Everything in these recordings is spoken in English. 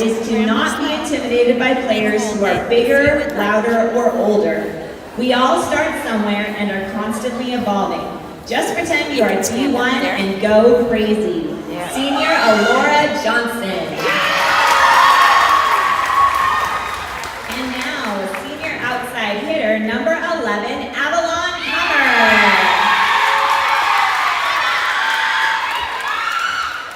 is to not be intimidated by players who are bigger, louder, or older. We all start somewhere and are constantly evolving. Just pretend you are D1 and go crazy. Senior Alora Johnson. And now, senior outside hitter, number 11, Avalon Hummer.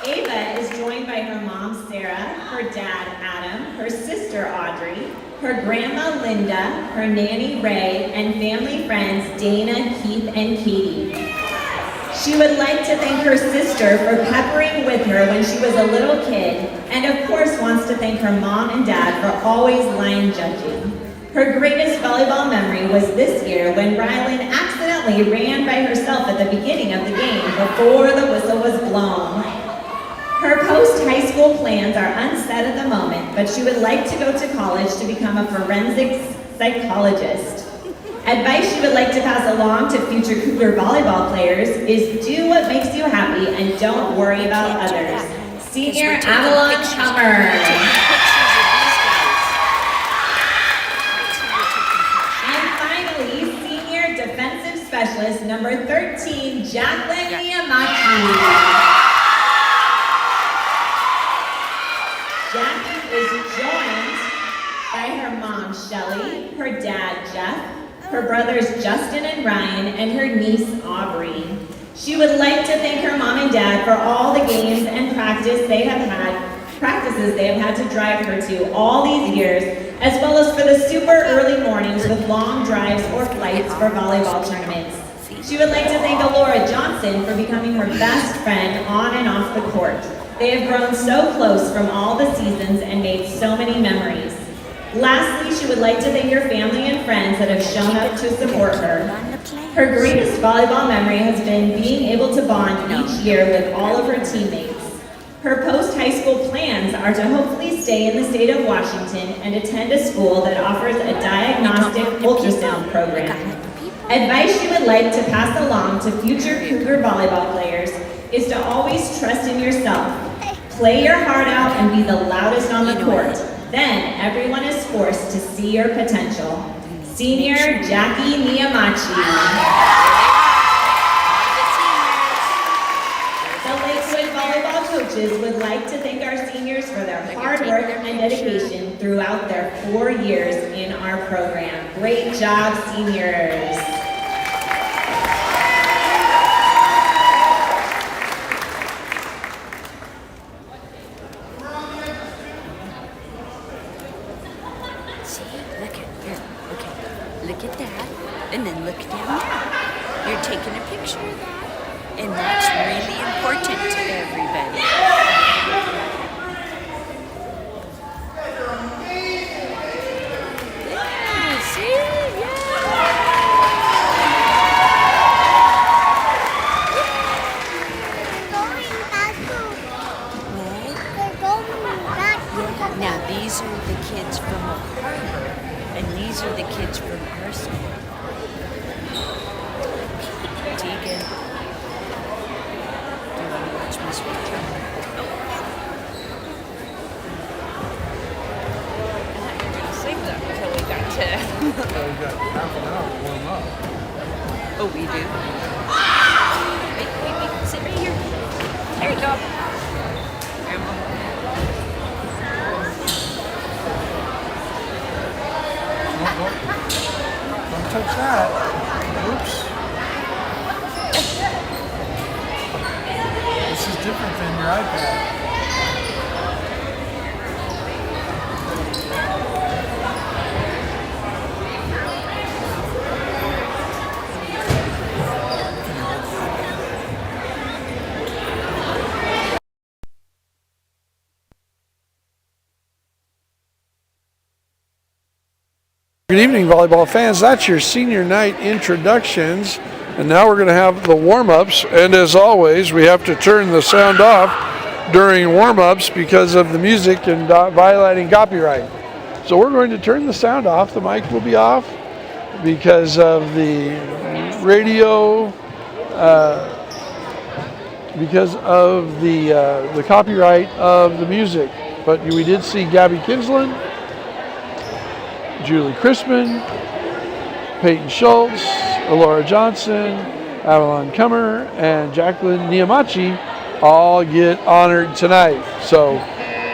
Ava is joined by her mom, Sarah, her dad, Adam, her sister, Audrey, her grandma, Linda, her nanny, Ray, and family friends, Dana, Keith, and Katie. She would like to thank her sister for peppering with her when she was a little kid, and of course wants to thank her mom and dad for always line judging. Her greatest volleyball memory was this year when Rylan accidentally ran by herself at the beginning of the game before the whistle was blown. Her post-high school plans are unset at the moment, but she would like to go to college to become a forensic psychologist. Advice she would like to pass along to future Cougar volleyball players is do what makes you happy and don't worry about others. Senior Avalon Hummer. And finally, senior defensive specialist number 13, Jacqueline Miyamaki. Jackie is joined by her mom, Shelly, her dad, Jeff, her brothers Justin and Ryan, and her niece Aubrey. She would like to thank her mom and dad for all the games and practices they have had to drive her to all these years, as well as for the super early mornings with long drives or flights for volleyball tournaments. She would like to thank Alora Johnson for becoming her best friend on and off the court. They have grown so close from all the seasons and made so many memories. Lastly, she would like to thank her family and friends that have shown up to support her. Her greatest volleyball memory has been being able to bond each year with all of her teammates. Her post-high school plans are to hopefully stay in the state of Washington and attend a school that offers a diagnostic ultrasound program. Advice she would like to pass along to future Cougar volleyball players is to always trust in yourself. Play your heart out and be the loudest on the court. Then everyone is forced to see your potential. Senior Jackie Miyamachi. The Lakewood volleyball coaches would like to thank our seniors for their hard work and dedication throughout their 4 years in our program. Great job, seniors. Look at that, and then look down there. You're taking a picture of that, and that's really important to everybody. Yeah, see? Yeah. Now these are the kids from Oak Harbor, and these are the kids from our school. Tegan, do you want to watch Miss Rachel? I thought you were going to sing that until we got to... We got half an hour to warm up. Oh, we do? Wait, sit right here. There you go. Don't touch that. Oops. This is different than your iPad. Good evening, volleyball fans. That's your senior night introductions. And now we're going to have the warm-ups. And as always, we have to turn the sound off during warm-ups because of the music and violating copyright. So we're going to turn the sound off. The mic will be off because of the radio, because of the copyright of the music. But we did see Gabby Kinsland, Julie Crispin, Peyton Schultz, Alora Johnson, Avalon Kummer, and Jacqueline Niamachi all get honored tonight. So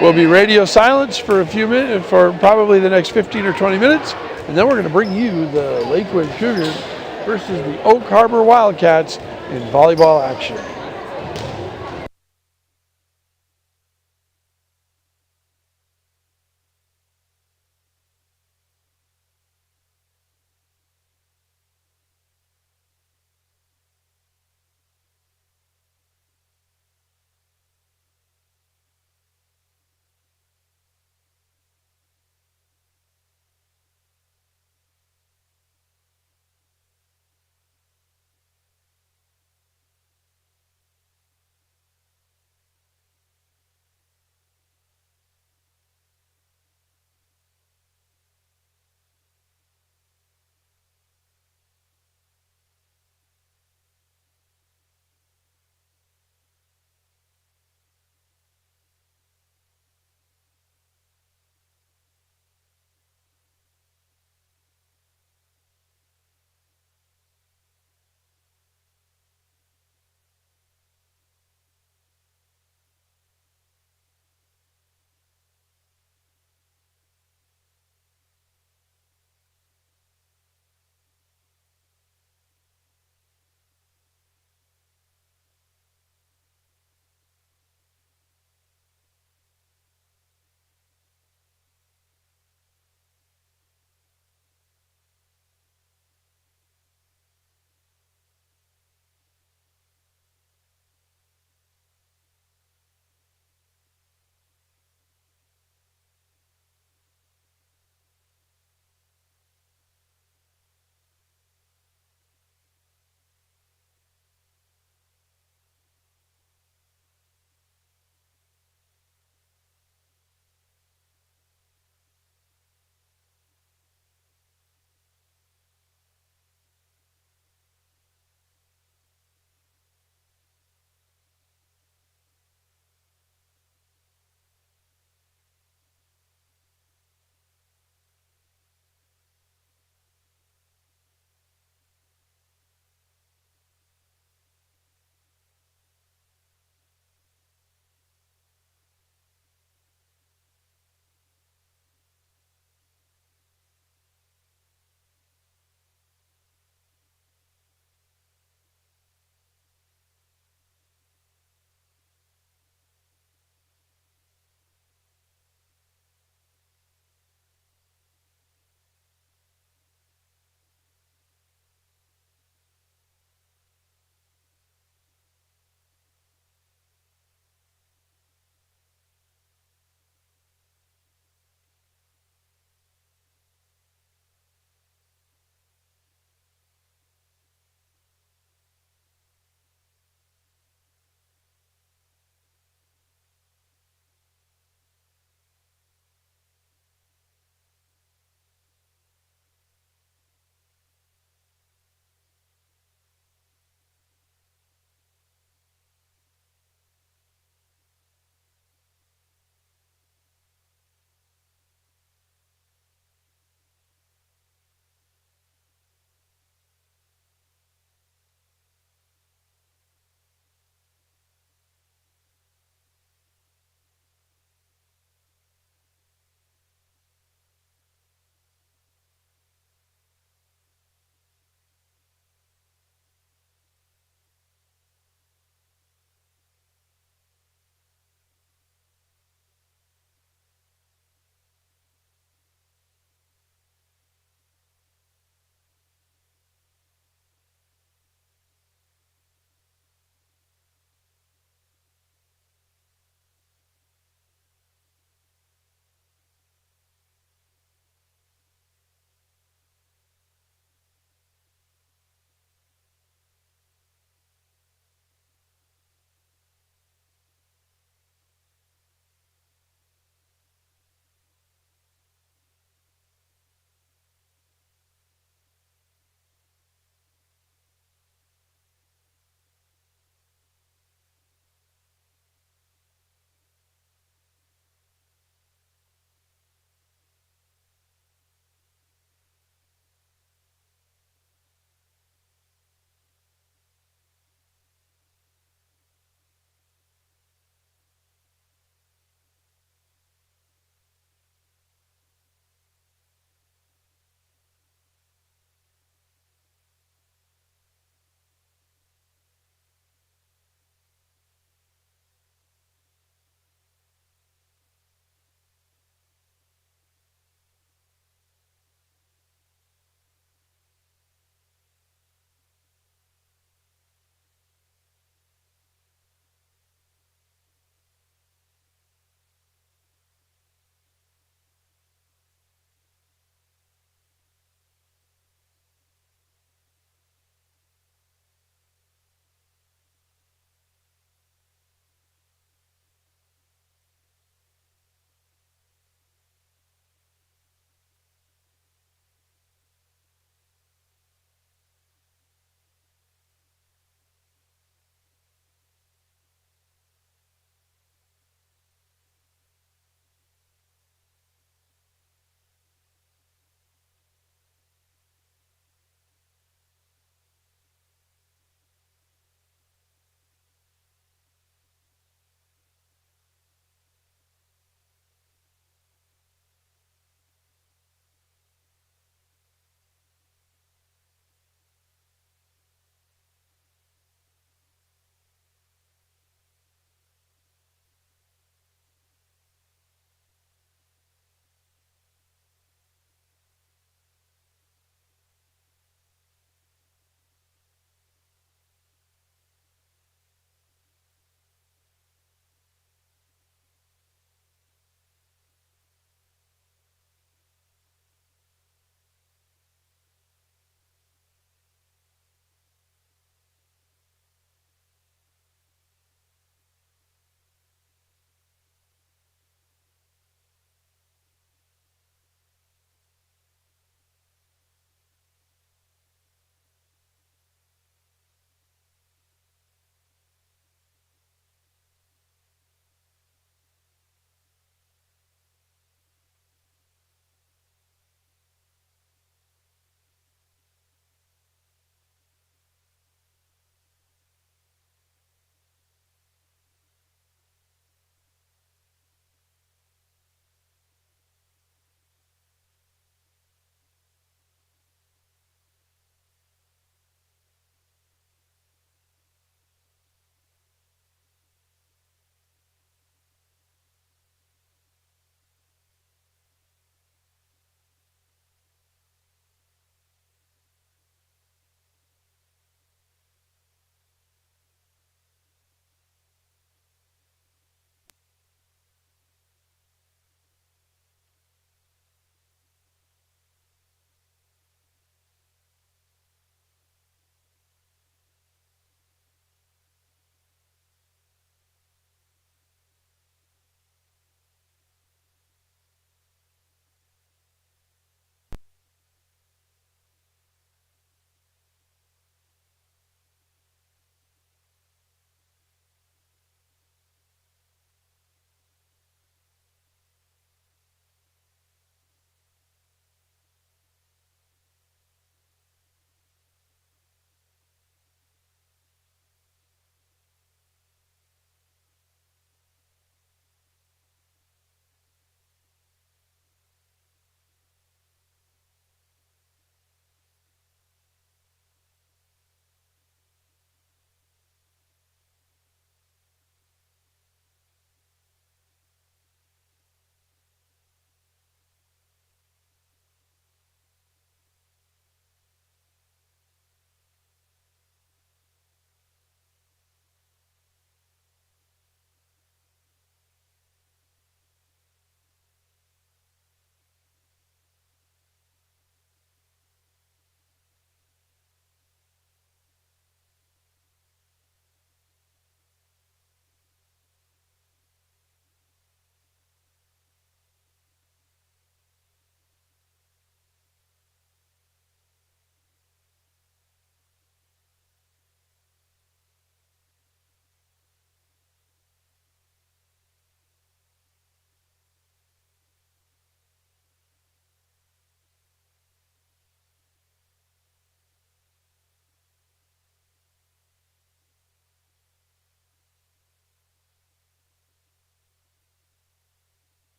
we'll be radio silence for a few minutes, for probably the next 15 or 20 minutes, and then we're going to bring you the Lakewood Cougars versus the Oak Harbor Wildcats in volleyball action.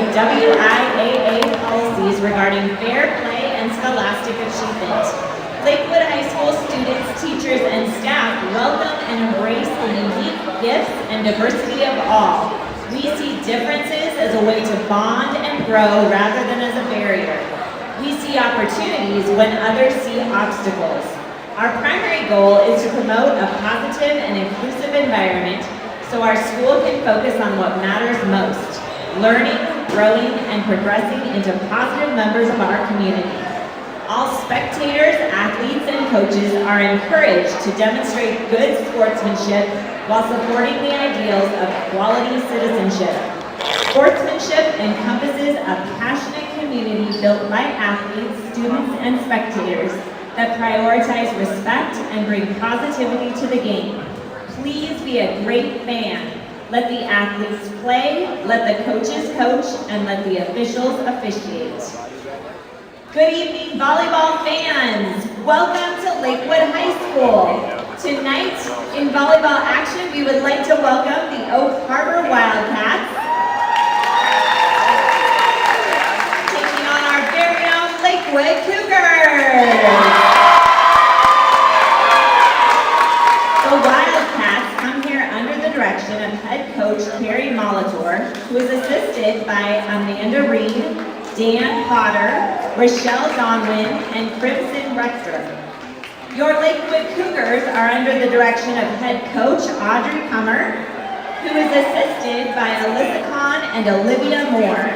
with WIAA policies regarding fair play and scholastic achievement. Lakewood High School students, teachers, and staff welcome and embrace the unique gifts and diversity of all. We see differences as a way to bond and grow rather than as a barrier. We see opportunities when others see obstacles. Our primary goal is to promote a positive and inclusive environment so our school can focus on what matters most, learning, growing, and progressing into positive members of our community. All spectators, athletes, and coaches are encouraged to demonstrate good sportsmanship while supporting the ideals of quality citizenship. Sportsmanship encompasses a passionate community built by athletes, students, and spectators that prioritize respect and bring positivity to the game. Please be a great fan. Let the athletes play, let the coaches coach, and let the officials officiate. Good evening, volleyball fans. Welcome to Lakewood High School. Tonight, in volleyball action, we would like to welcome the Oak Harbor Wildcats, taking on our very own Lakewood Cougars. The Wildcats come here under the direction of head coach Carrie Molitor, who is assisted by Amanda Reed, Dan Potter, Rochelle Donwin, and Crimson Rector. Your Lakewood Cougars are under the direction of head coach Audrey Kummer, who is assisted by Alyssa Kahn and Olivia Moore.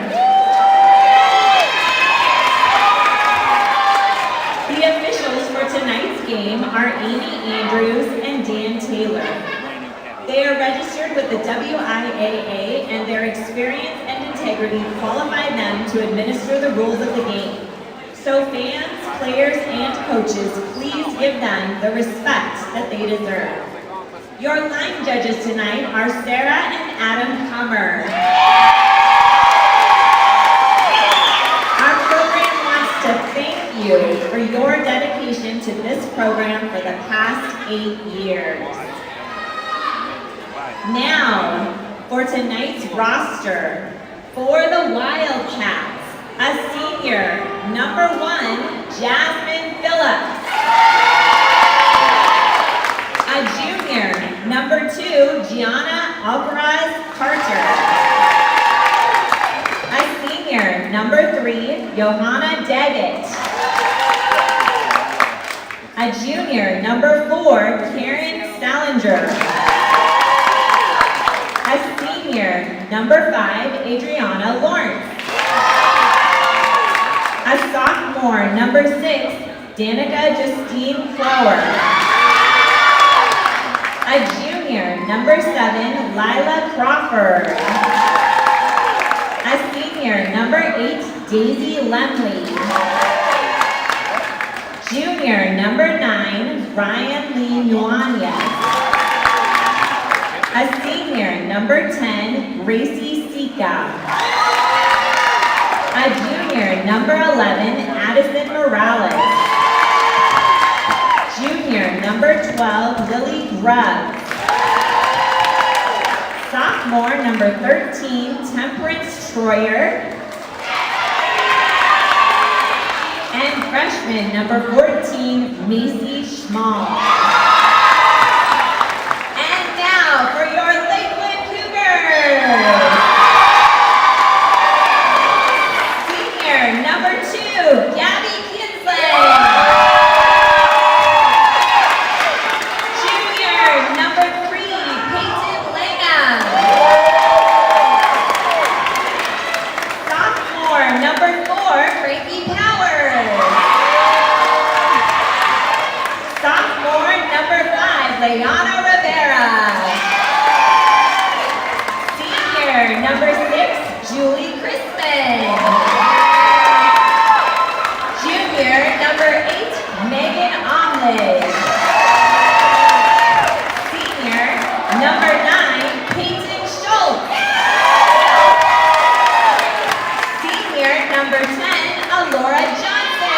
The officials for tonight's game are Amy Andrews and Dan Taylor. They are registered with the WIAA, and their experience and integrity qualify them to administer the rules of the game. So fans, players, and coaches, please give them the respect that they deserve. Your line judges tonight are Sarah and Adam Kummer. Our program wants to thank you for your dedication to this program for the past 8 years. Now, for tonight's roster, for the Wildcats, a senior, number 1, Jasmine Phillips. A junior, number 2, Gianna Alcaraz Carter. A senior, number 3, Johanna Daggett. A junior, number 4, Karen Salinger. A senior, number 5, Adriana Lawrence. A sophomore, number 6, Danica Justine Flower. A junior, number 7, Lila Crawford. A senior, number 8, Daisy Lemley. Junior, number 9, Ryan Lee Nuanez. A senior, number 10, Gracie Sika. A junior, number 11, Addison Morales. Junior, number 12, Lily Grubb. Sophomore, number 13, Temperance Troyer. And freshman, number 14, Macy Schmall. And now for your Lakewood Cougars. Senior, number 2, Gabby Kinsley. Junior, number 3, Peyton Langham. Sophomore, number 4, Frankie Powers. Sophomore, number 5, Leona Rivera. Senior, number 6, Julie Crispin. Junior, number 8, Megan Omlid. Senior, number 9, Peyton Schultz. Senior, number 10, Alora Johnson.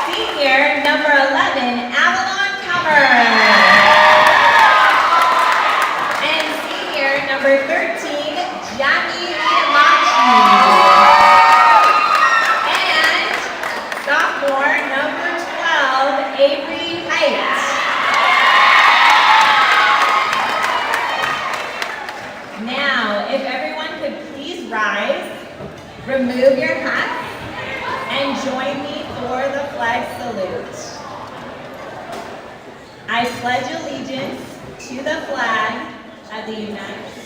Senior, number 11, Avalon Comer. And senior, number 13, Avery Height. Now, if everyone could please rise, remove your hats, and join me for the flag salute. I pledge allegiance to the flag of the United States.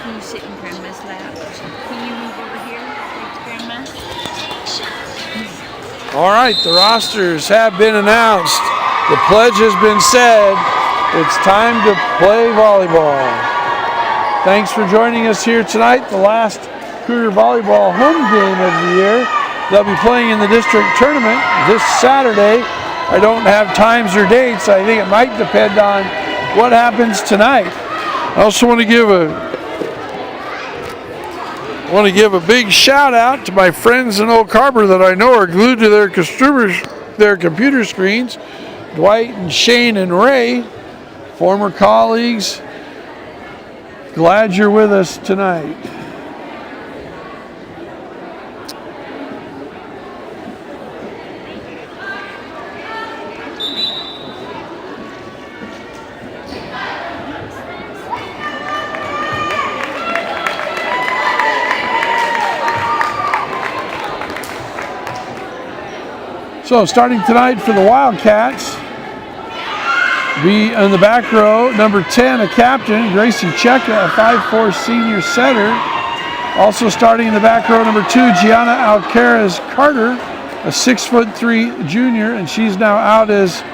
Can you sit in Grandma's lap? Can you move over here? Thanks, Grandma. All right, the rosters have been announced. The pledge has been said. It's time to play volleyball. Thanks for joining us here tonight, the last Cougar Volleyball home game of the year. They'll be playing in the district tournament this Saturday. I don't have times or dates. I think it might depend on what happens tonight. I also want to give a big shout out to my friends in Oak Harbor that I know are glued to their computer screens. Dwight and Shane and Ray, former colleagues. Glad you're with us tonight. So starting tonight for the Wildcats, be in the back row, number 10, a captain, Gracie Cheka, a 5'4" senior setter. Also starting in the back row, number 2, Gianna Alcaraz Carter, a 6'3" junior, and she's now out as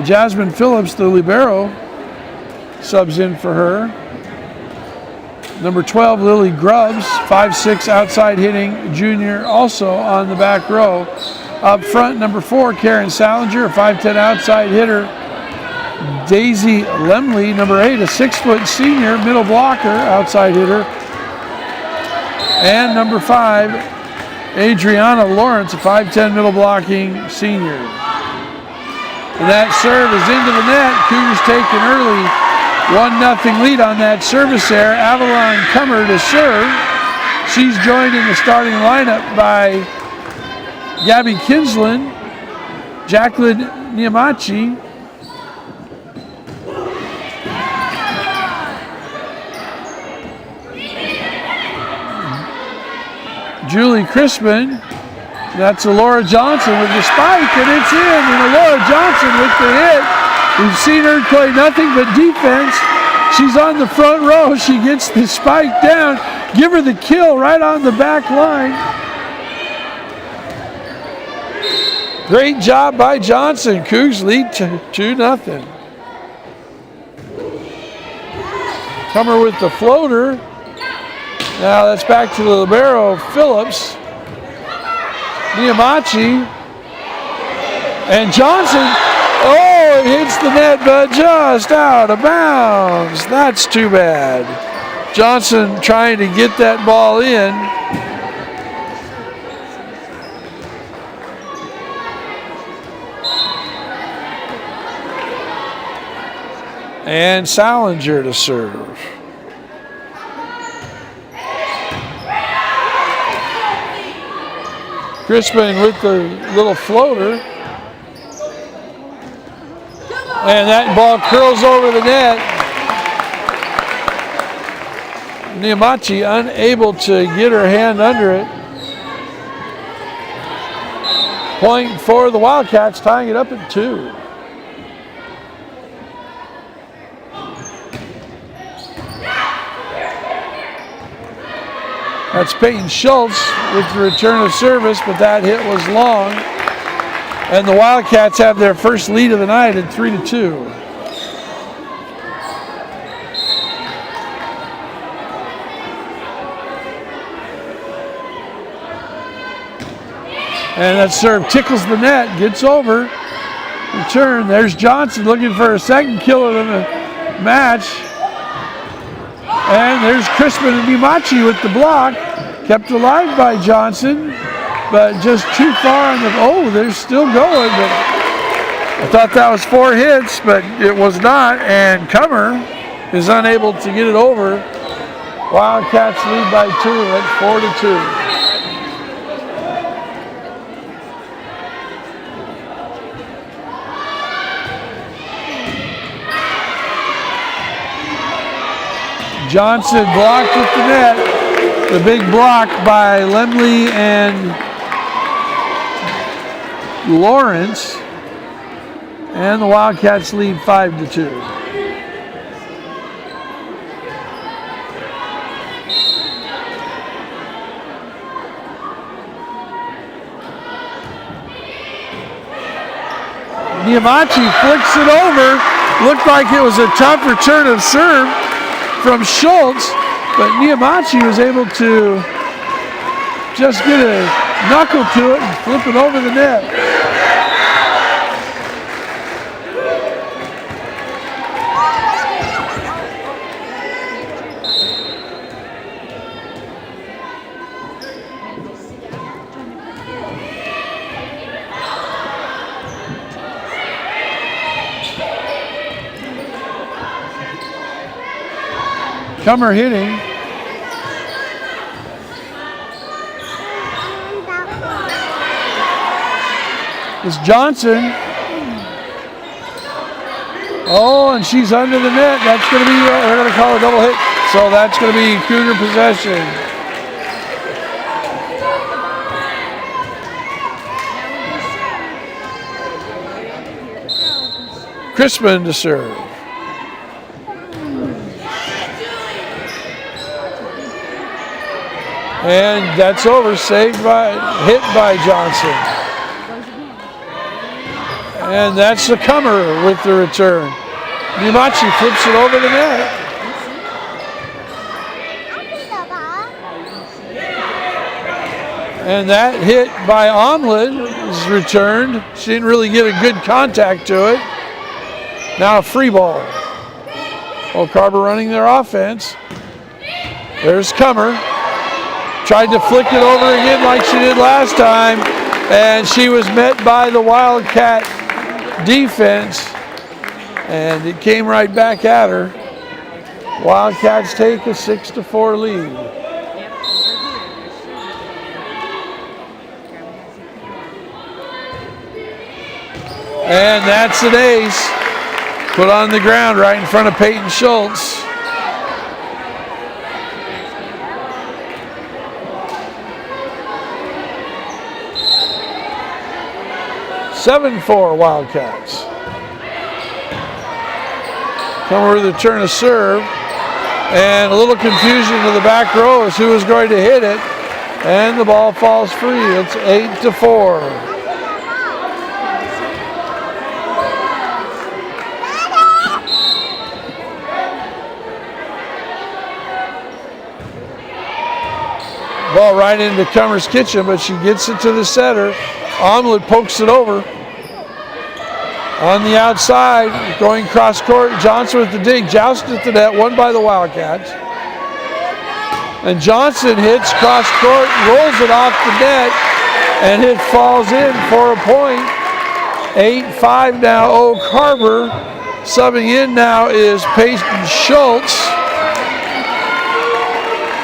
Jasmine Phillips, the libero, subs in for her. Number 12, Lily Grubbs, 5'6" outside hitting junior, also on the back row. Up front, number 4, Karen Salinger, a 5'10" outside hitter. Daisy Lemley, number 8, a 6' senior, middle blocker, outside hitter. And number 5, Adriana Lawrence, a 5'10" middle blocking senior. And that serve is into the net. Cougars taking early 1-0 lead on that service there. Avalon Cummer to serve. She's joined in the starting lineup by Gabby Kinsland, Jacqueline Niamachi, Julie Crispin. That's Laura Johnson with the spike, and it's in. And Laura Johnson with the hit. We've seen her play nothing but defense. She's on the front row. She gets the spike down. Give her the kill right on the back line. Great job by Johnson. Cougs lead 2-0. Comer with the floater. Now that's back to the libero, Phillips. Niamachi. And Johnson, oh, it hits the net, but just out of bounds. That's too bad. Johnson trying to get that ball in. And Salinger to serve. Crispin with the little floater. And that ball curls over the net. Niamachi unable to get her hand under it. Point for the Wildcats, tying it up at 2. That's Peyton Schultz with the return of service, but that hit was long. And the Wildcats have their first lead of the night at 3-2. And that serve tickles the net, gets over. Return, there's Johnson looking for a second kill of the match. And there's Crispin and Niamachi with the block. Kept alive by Johnson. but just too far on the, oh, they're still going, but I thought that was 4 hits, but it was not, and Comer is unable to get it over. Wildcats lead by 2 at 4-2. Johnson blocked at the net. The big block by Lemley and Lawrence. And the Wildcats lead 5-2. Niamachi flicks it over. Looked like it was a tough return of serve from Schultz, but Niamachi was able to just get a knuckle to it and flip it over the net. Comer hitting. It's Johnson. Oh, and she's under the net. That's going to be, they're going to call a double hit. So that's going to be Cougar possession. Crispin to serve. And that's over, hit by Johnson. And that's the Comer with the return. Niamachi flips it over the net. And that hit by Omelet is returned. She didn't really get a good contact to it. Now a free ball. Oak Harbor running their offense. There's Comer. Tried to flick it over again like she did last time, and she was met by the Wildcat defense, and it came right back at her. Wildcats take a 6-4 lead. And that's an ace. Put on the ground right in front of Peyton Schultz. (7-4) Wildcats. Come over the turn of serve, and a little confusion to the back row as who was going to hit it, and the ball falls free. It's 8-4. Ball right into Comer's kitchen, but she gets it to the center. Omelet pokes it over. On the outside, going cross court, Johnson with the dig, jousted at the net, won by the Wildcats. And Johnson hits cross court, rolls it off the net, and it falls in for a point. 8-5 now, Oak Harbor. Subbing in now is Peyton Schultz.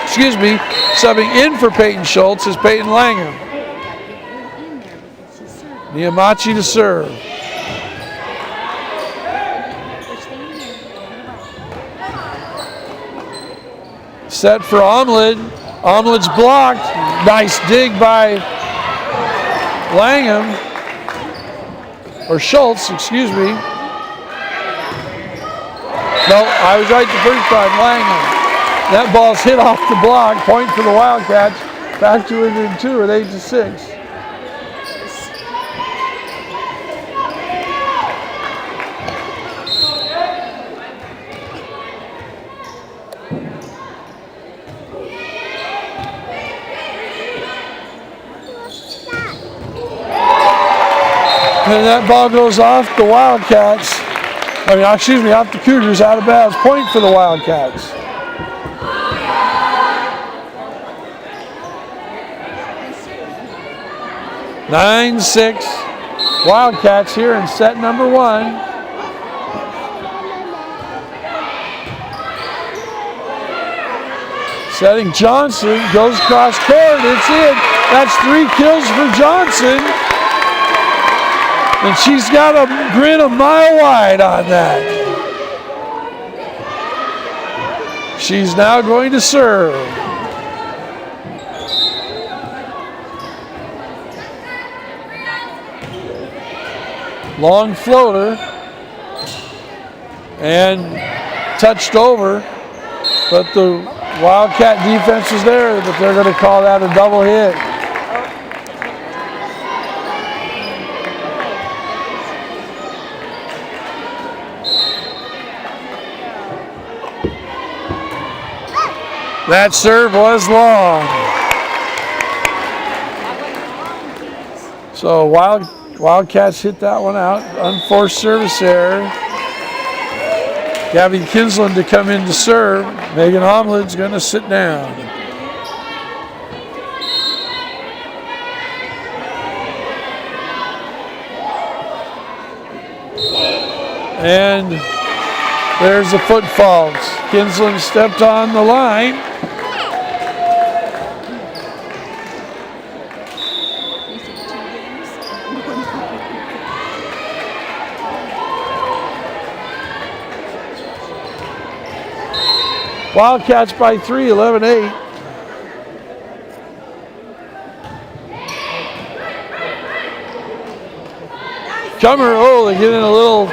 Excuse me, subbing in for Peyton Schultz is Peyton Langham. Niamachi to serve. Set for Omelet. Omelet's blocked. Nice dig by Langham. Or Schultz, excuse me. No, I was right the first time, Langham. That ball's hit off the block. Point for the Wildcats. Back to within 2 at 8-6. And that ball goes off the Wildcats. Off the Cougars, out of bounds. Point for the Wildcats. 9-6. Wildcats here in set number 1. Setting Johnson, goes across court, it's in. That's 3 kills for Johnson. And she's got a grin a mile wide on that. She's now going to serve. Long floater. And touched over. But the Wildcat defense is there, but they're going to call that a double hit. That serve was long. So Wildcats hit that one out. Unforced service error. Gabby Kinsland to come in to serve. Megan Omlin's going to sit down. And there's the foot fault. Kinsland stepped on the line. Wildcats by 3, 11-8. Cummer, oh, they're getting a little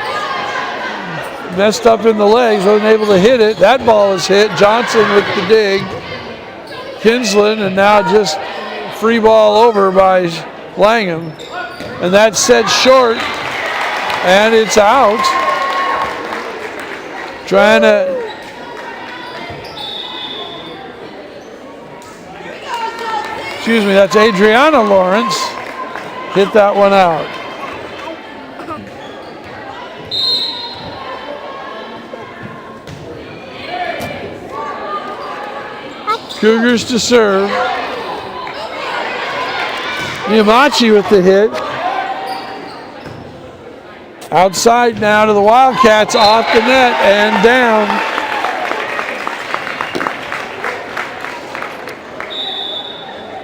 messed up in the legs, wasn't able to hit it. That ball is hit. Johnson with the dig. Kinsland, and now just free ball over by Langham. And that's set short, and it's out. Trying to excuse me, that's Adriana Lawrence. Hit that one out. Cougars to serve. Yamachi with the hit. Outside now to the Wildcats, off the net and down.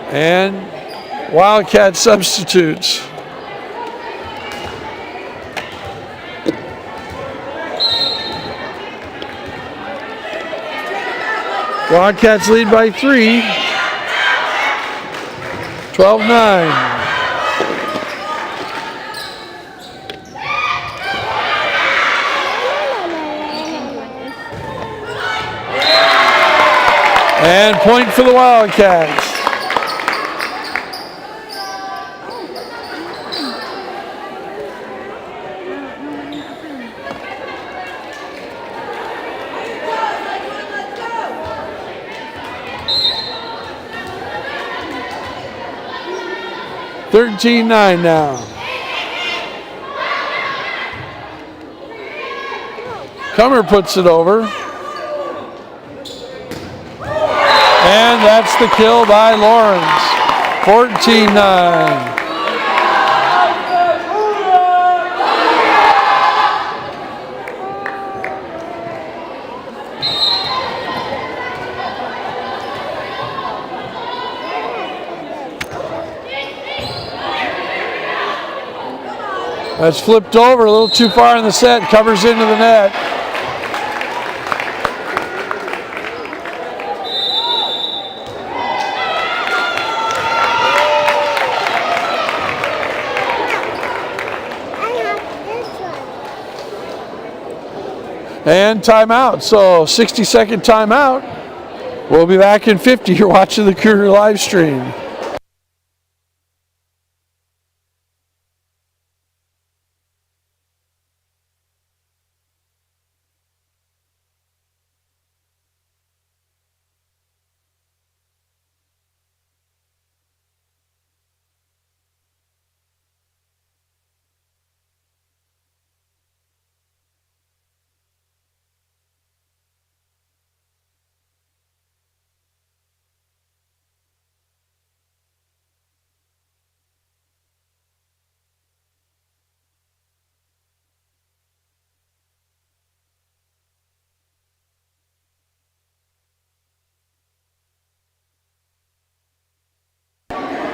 And Wildcat substitutes. Wildcats lead by 3. 12-9. And point for the Wildcats. $13-9 now. Cummer puts it over. And that's the kill by Lawrence. 14-9. That's flipped over a little too far in the set, covers into the net. And timeout, so 60-second timeout. We'll be back in 50. You're watching the Cougar live stream.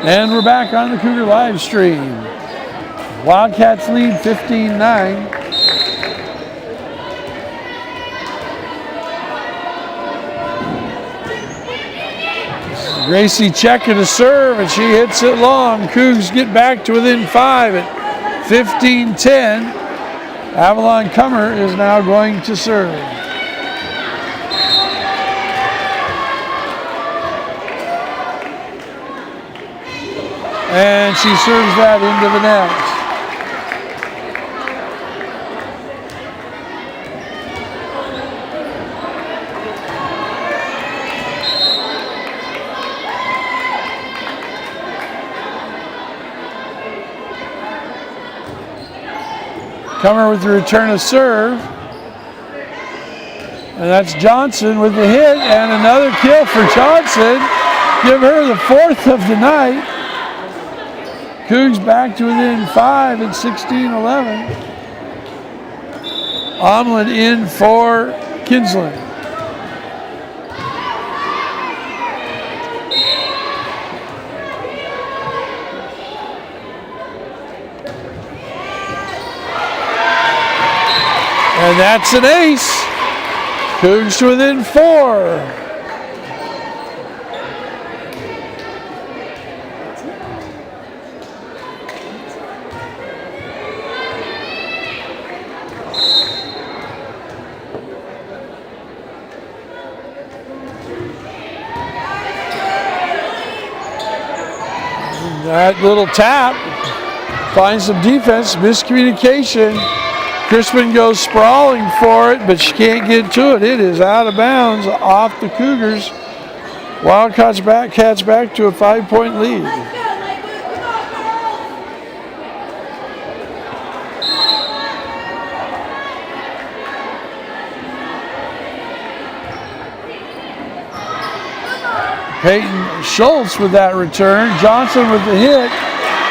And we're back on the Cougar live stream. Wildcats lead 15-9. Gracie checking a serve, and she hits it long. Cougs get back to within 5 at 15-10. Avalon Cummer is now going to serve. And she serves that into the net. Cummer with the return of serve. And that's Johnson with the hit, and another kill for Johnson. Give her the 4th of the night. Cougs back to within 5 at 16-11. Omlin in for Kinsland. And that's an ace. Cougs to within 4. That little tap finds some defense, miscommunication. Crispin goes sprawling for it, but she can't get to it. It is out of bounds off the Cougars. Wildcats back to a 5-point lead. Peyton Schultz with that return. Johnson with the hit.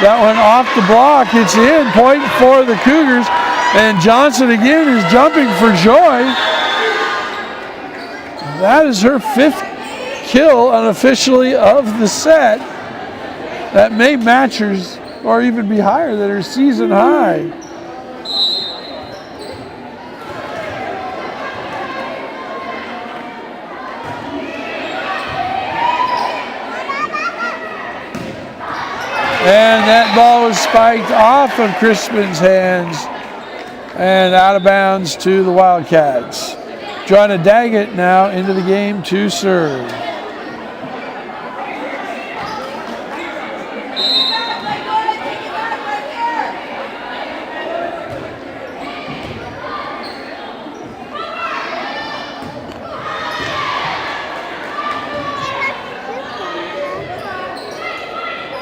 That went off the block. It's in. Point for the Cougars. And Johnson again is jumping for joy. That is her 5th kill unofficially of the set. That may match hers or even be higher than her season high. And that ball was spiked off of Crispin's hands and out of bounds to the Wildcats. Joanna Daggett now into the game to serve.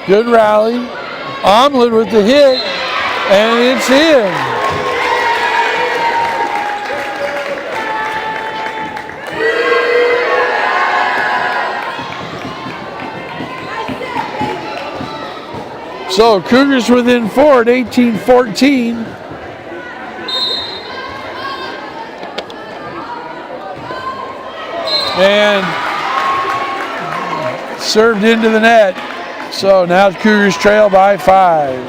Good rally. Omlin with the hit, and it's in. So Cougars within 4 at 18-14. And served into the net. So now the Cougars trail by 5.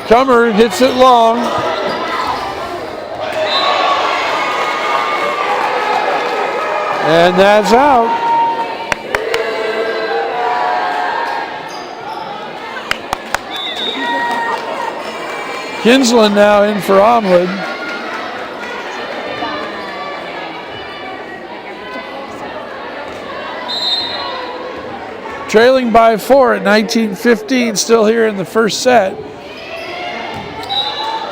Cummer hits it long. And that's out. Kinsland now in for Omlin. Trailing by 4 at 19-15, still here in the first set.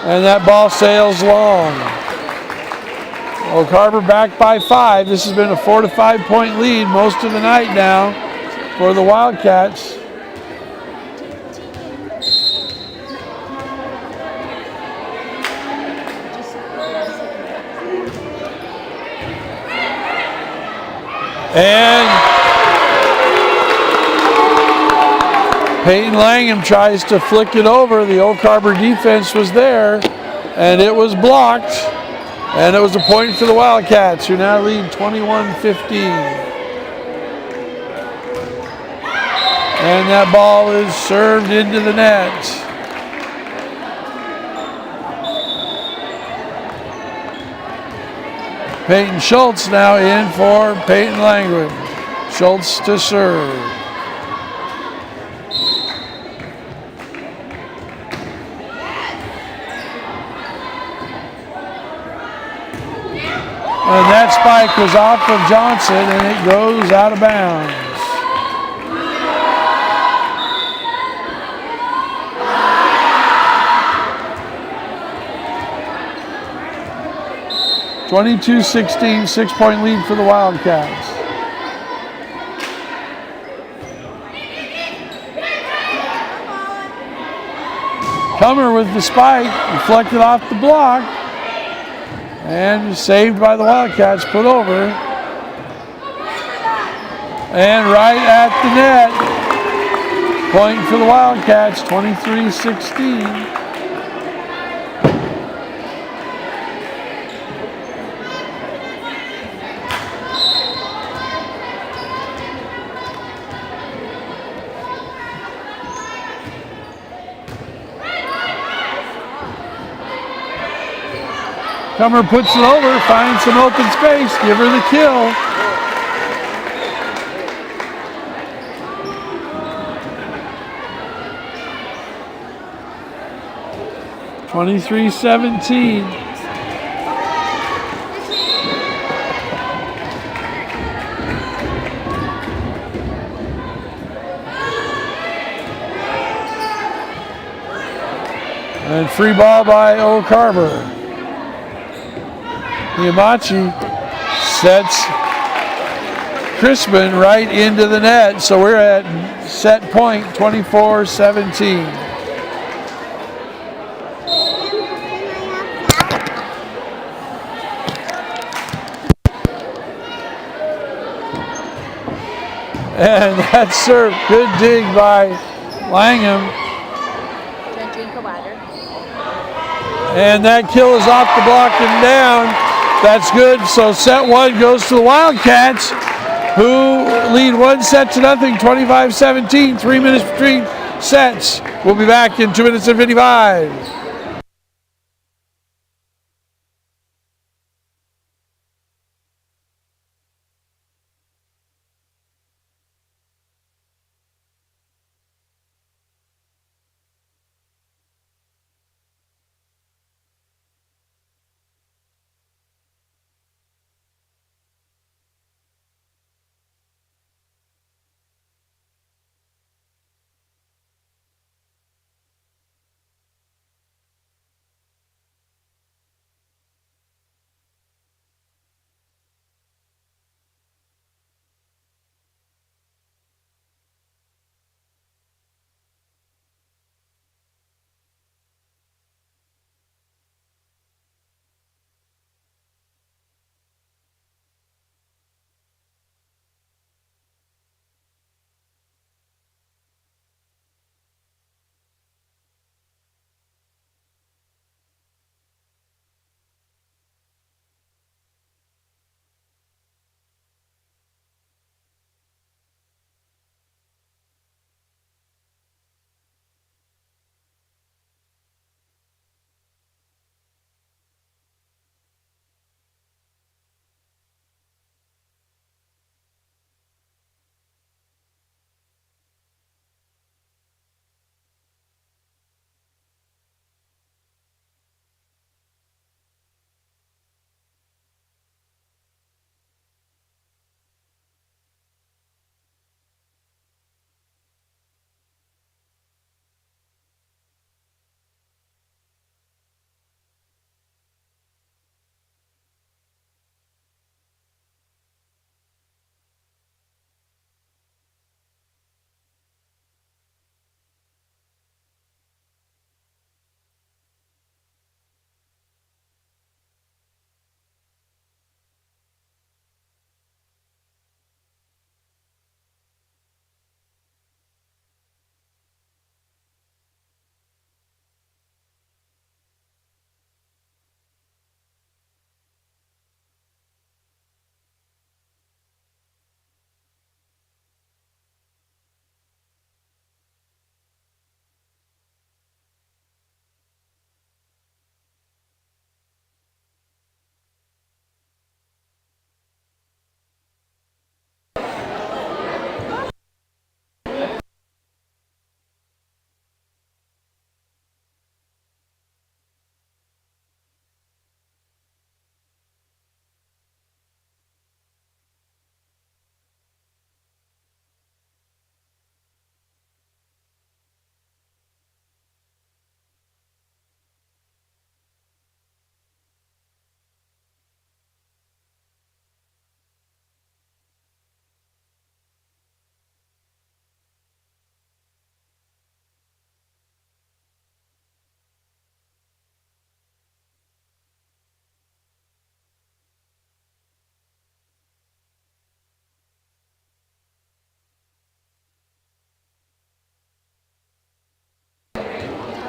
And that ball sails long. Oak Harbor back by 5. This has been a 4 to 5 point lead most of the night now for the Wildcats. And Peyton Langham tries to flick it over. The Oak Harbor defense was there. and it was blocked. And it was a point for the Wildcats, who now lead 21-15. And that ball is served into the net. Peyton Schultz now in for Peyton Langwood. Schultz to serve. And that spike was off of Johnson, and it goes out of bounds. (22-16), 6-point lead for the Wildcats. Comer with the spike, deflected off the block. And saved by the Wildcats, put over. And right at the net. Point for the Wildcats, 23-16. Comer puts it over, finds some open space, give her the kill. (23-17). And free ball by O'Carver. Yamachi sets Crispin right into the net, so we're at set point, 24-17. And that's served. Good dig by Langham. Drink of water. And that kill is off the block and down. That's good. So set one goes to the Wildcats, who lead 1-0, 25-17. 3 minutes between sets. We'll be back in 2 minutes and 55.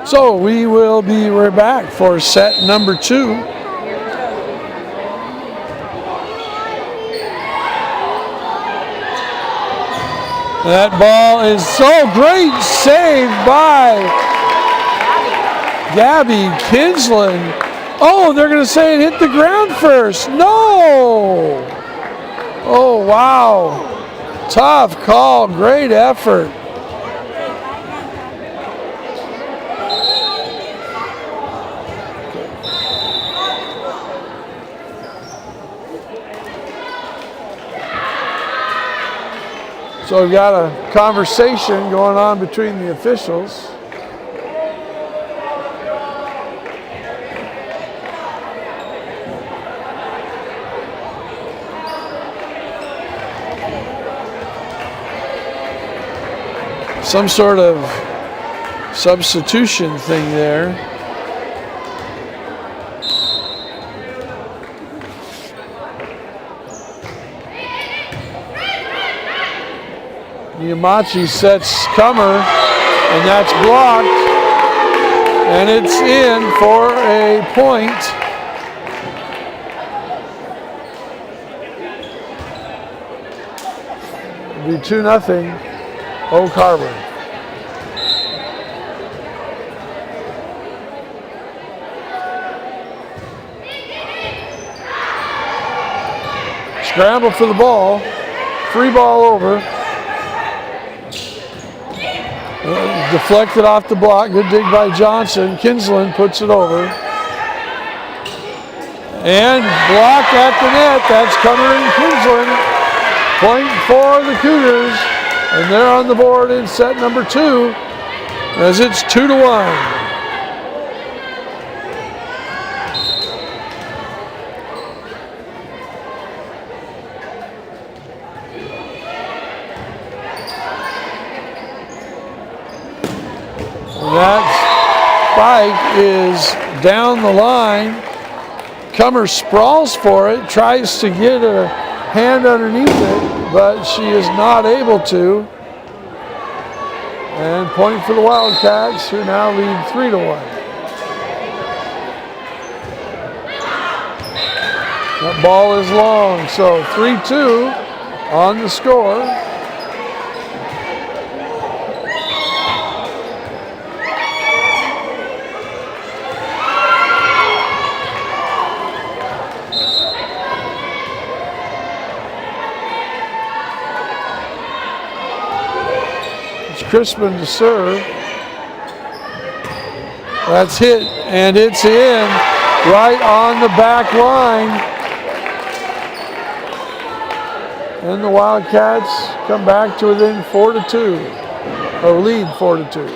So we will be right back for set number 2. That ball is so great save by Gabby Kinsland. Oh, they're going to say it hit the ground first. No! Oh, wow. Tough call, great effort. So we've got a conversation going on between the officials. Some sort of substitution thing there. Yamachi sets Comer, and that's blocked, and it's in for a point. It'll be 2-0, Oak Harbor. Scramble for the ball, free ball over. Deflected off the block, good dig by Johnson. Kinsland puts it over. And blocked at the net, that's Comer and Kinsland. Point for the Cougars, and they're on the board in set number 2 as it's 2-1. That spike is down the line. Comer sprawls for it, tries to get a hand underneath it, but she is not able to. And point for the Wildcats, who now lead 3-1. That ball is long, so 3-2 on the score. Crispin to serve. That's hit, and it's in right on the back line. And the Wildcats come back to within 4-2, or lead 4-2.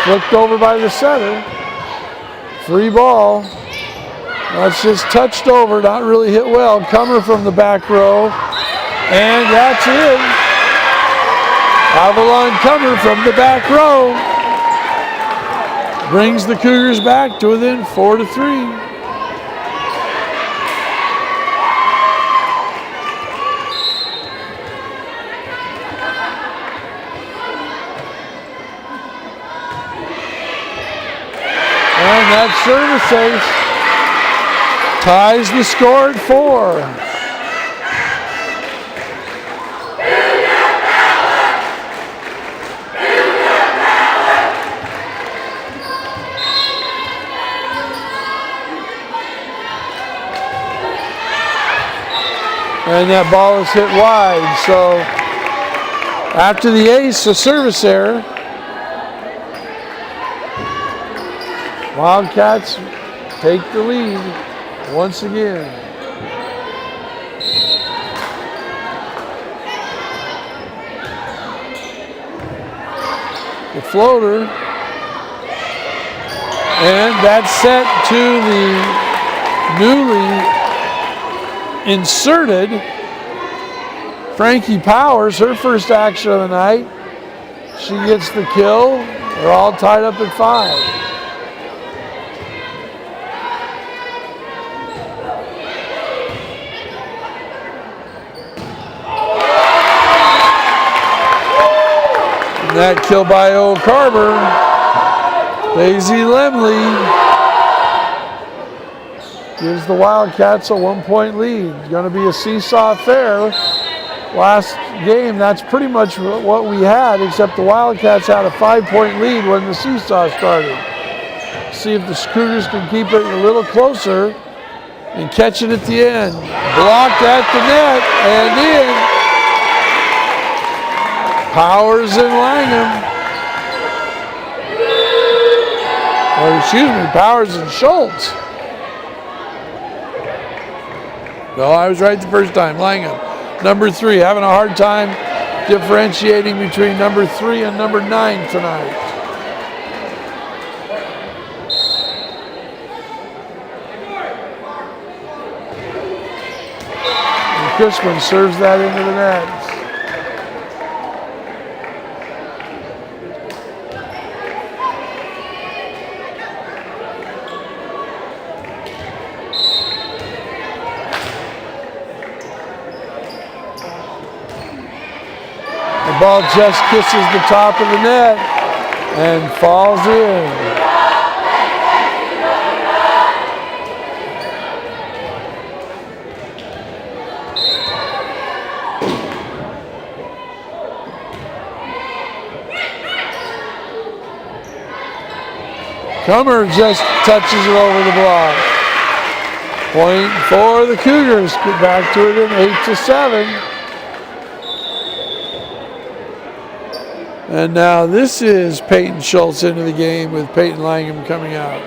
Flipped over by the center. Free ball. That's just touched over, not really hit well. Comer from the back row. And that's it. Avalon Comer from the back row brings the Cougars back to within 4-3. And that service ace ties the score at 4. And that ball is hit wide. So after the ace, a service error. Wildcats take the lead once again. The floater, and that's set to the newly inserted Frankie Powers, her first action of the night. She gets the kill. They're all tied up at 5. that kill by O'Carver. Daisy Lemley gives the Wildcats a 1-point lead. It's going to be a seesaw affair. Last game, that's pretty much what we had, except the Wildcats had a 5-point lead when the seesaw started. See if the Cougars can keep it a little closer and catch it at the end. Blocked at the net and in. Powers and Langham. Or excuse me, Powers and Schultz. No, I was right the first time. Langham. Number 3, having a hard time differentiating between number 3 and number 9 tonight. And Crispin serves that into the net. The ball just kisses the top of the net and falls in. Comer just touches it over the block. Point for the Cougars. Get back to it in 8-7. And now this is Peyton Schultz into the game with Peyton Langham coming out.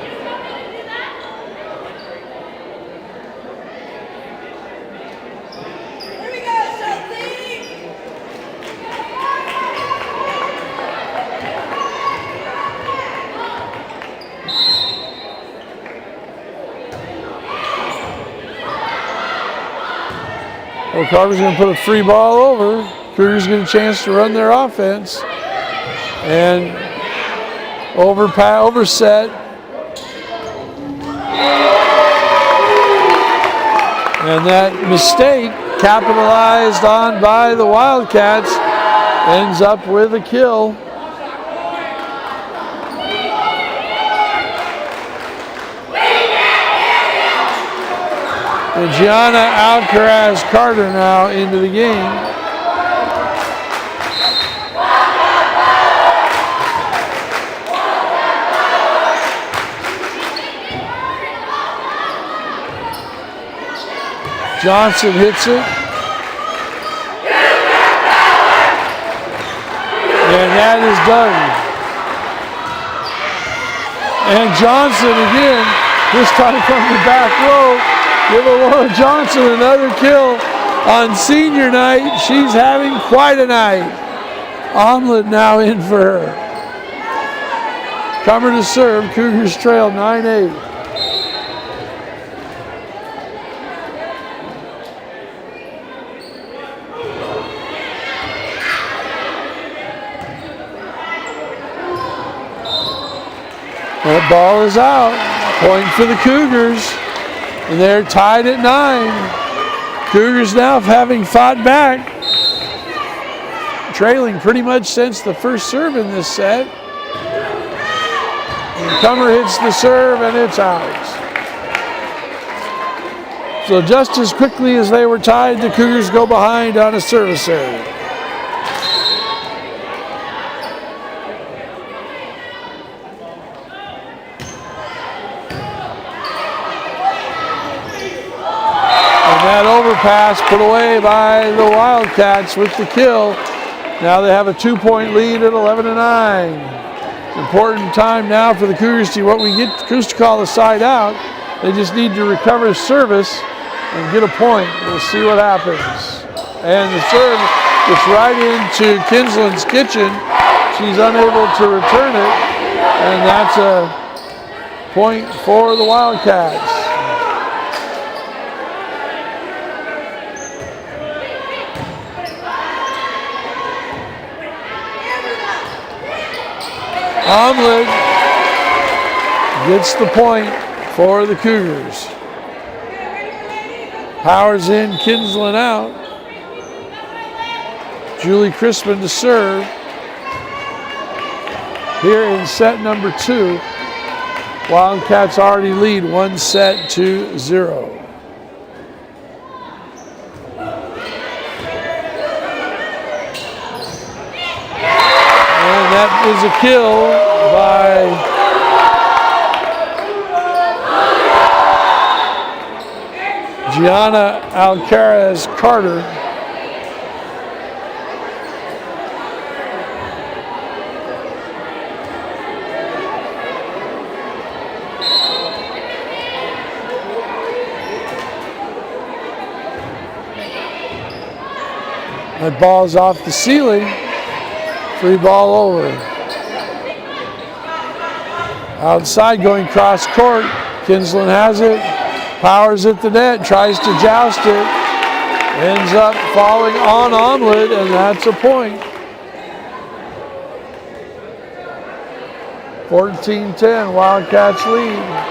Here we go, Schultz! O'Carver's going to put a free ball over. Cougars get a chance to run their offense. And overset. And that mistake, capitalized on by the Wildcats, ends up with a kill. And Gianna Alcaraz Carter now into the game. Johnson hits it. And that is done. And Johnson again, this time from the back row. Give Laura Johnson another kill on senior night. She's having quite a night. Omelet now in for her. Comer to serve. Cougars trail 9-8. That ball is out. Point for the Cougars. And they're tied at 9. Cougars now having fought back. Trailing pretty much since the first serve in this set. And Comer hits the serve and it's out. So just as quickly as they were tied, the Cougars go behind on a service error. That overpass put away by the Wildcats with the kill. Now they have a 2-point lead at 11-9. Important time now for the Cougars to what we get Cougars to call the side out. They just need to recover service and get a point. We'll see what happens. And the serve gets right into Kinslin's kitchen. She's unable to return it, and that's a point for the Wildcats. Omelet gets the point for the Cougars. Powers in, Kinslin out. Julie Crispin to serve. here in set number 2. Wildcats already lead 1-0. And that is a kill by Gianna Alcaraz Carter. That ball's off the ceiling. Free ball over. Outside going cross court. Kinsland has it. Powers at the net. Tries to joust it. Ends up falling on Omelet, and that's a point. 14-10. Wildcats lead.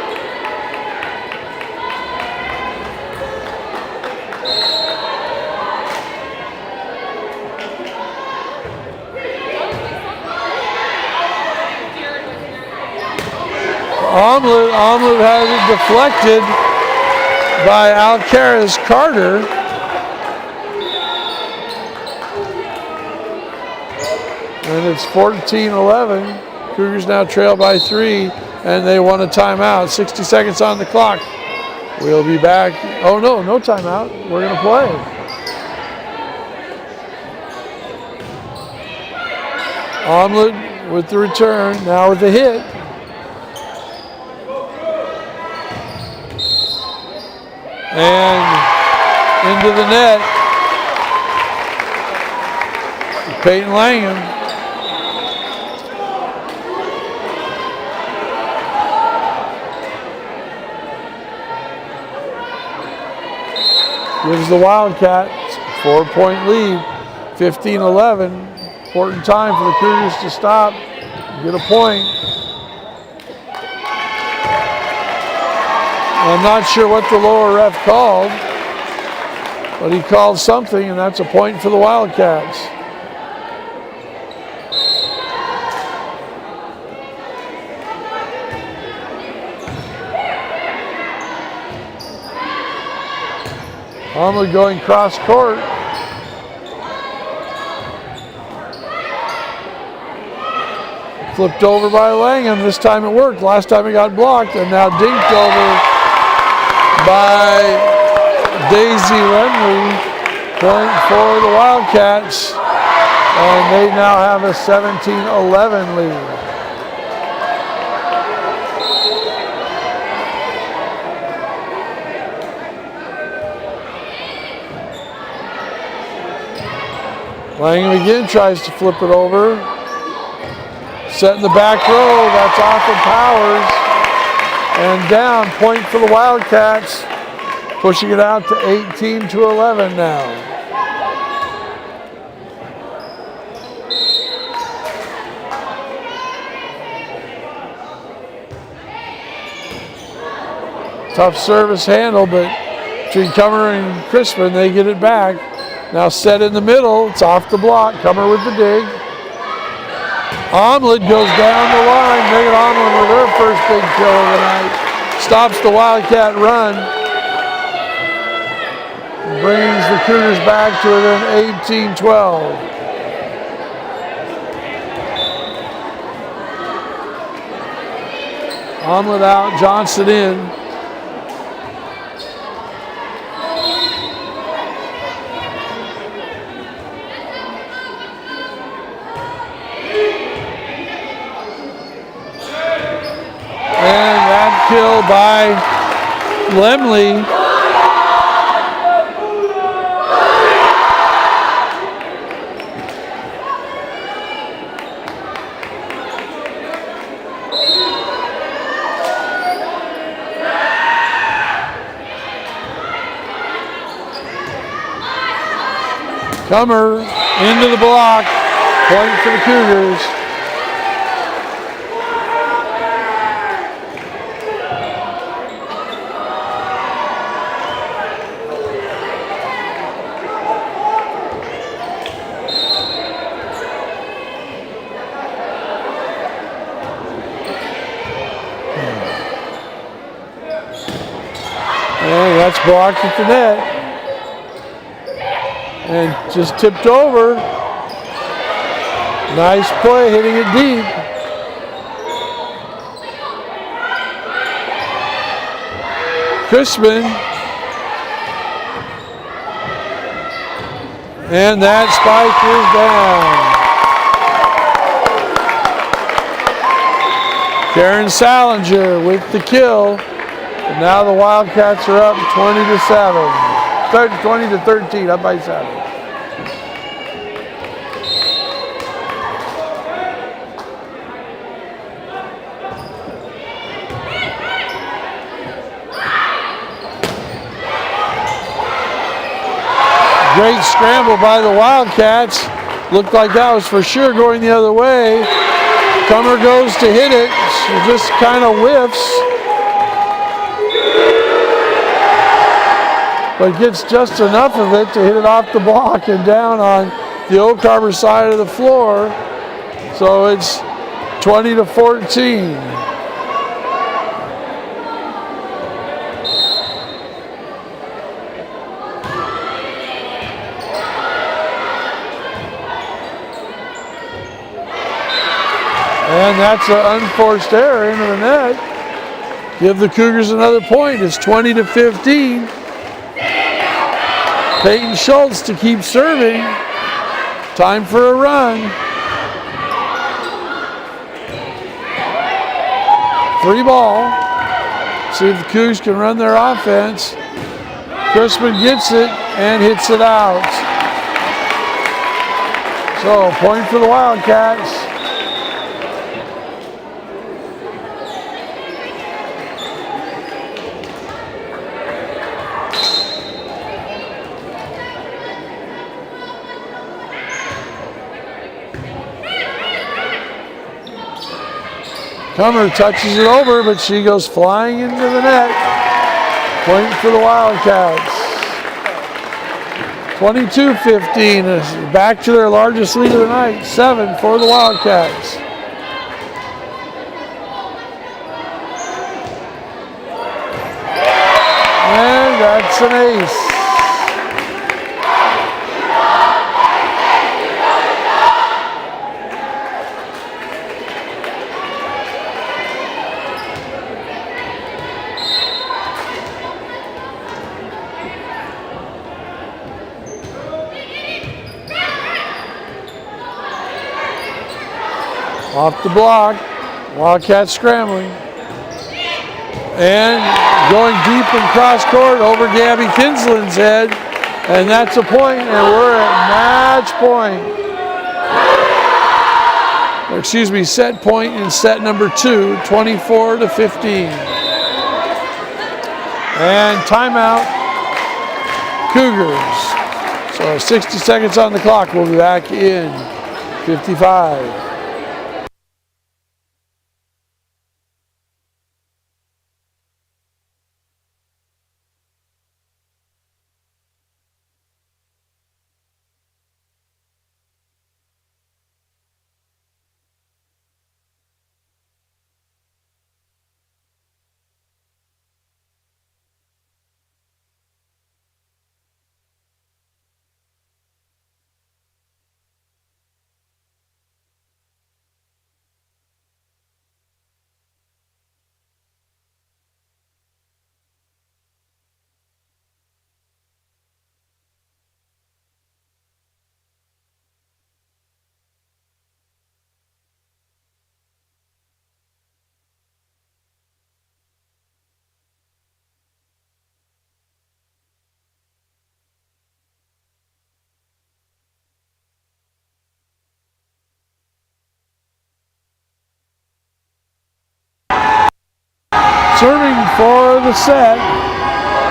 Omelet has it deflected by Alcaraz Carter. And it's 14-11. Cougars now trail by 3, and they want a timeout. 60 seconds on the clock. We'll be back. Oh, no timeout. We're going to play. Omelet with the return, now with the hit. And into the net. Peyton Langham. Gives the Wildcats a 4-point lead. 15-11. Important time for the Cougars to stop, get a point. I'm not sure what the lower ref called, but he called something, and that's a point for the Wildcats. Omelet going cross court. Flipped over by Langham. This time it worked. Last time it got blocked, and now dinked over by Daisy Lemley. Point for the Wildcats, and they now have a 17-11 lead. Langham again tries to flip it over. Set in the back row, that's off of Powers. And down, point for the Wildcats. Pushing it out to 18-11 now. Tough service handle, but between Comer and Crispin, they get it back. Now set in the middle, it's off the block. Comer with the dig. Omelet goes down the line. Megan Omelet with her first big kill of the night. Stops the Wildcat run. Brings the Cougars back to within 18-12. Omelet out, Johnson in. Kill by Lemley. Comer into the block. Point for the Cougars. blocked at the net. And just tipped over. Nice play, hitting it deep. Crispin. And that spike is down. Karen Salinger with the kill. And now the Wildcats are up 20-7. 20-13, up by 7. Great scramble by the Wildcats. Looked like that was for sure going the other way. Comer goes to hit it. She just kind of whiffs. But gets just enough of it to hit it off the block and down on the Oak Harbor side of the floor. So it's 20-14. And that's an unforced error into the net. Give the Cougars another point. It's 20-15. Peyton Schultz to keep serving. Time for a run. Free ball. See if the Cougs can run their offense. Crispin gets it and hits it out. So, point for the Wildcats. Comer touches it over, but she goes flying into the net. Point for the Wildcats. 22-15, back to their largest lead of the night. 7 for the Wildcats. And that's an ace. Off the block, Wildcats scrambling. And going deep in cross court over Gabby Kinslin's head. And that's a point, and we're at match point. Or excuse me, set point in set number 2, 24-15. And timeout, Cougars. So 60 seconds on the clock. We'll be back in 55. Serving for the set.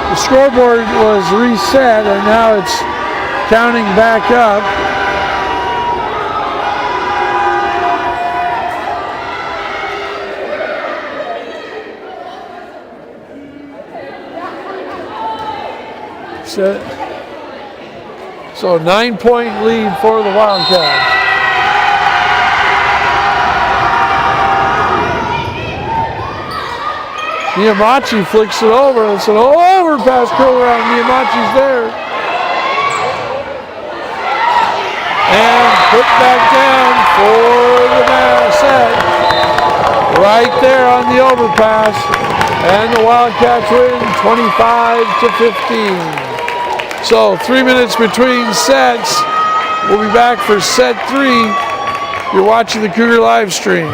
The scoreboard was reset and now it's counting back up. Set. So 9-point lead for the Wildcats. Niyamachi flicks it over. It's an overpass curl around. Niyamachi's there. And put back down for the set. Right there on the overpass. And the Wildcats win 25-15. So 3 minutes between sets. We'll be back for set 3. You're watching the Cougar live stream.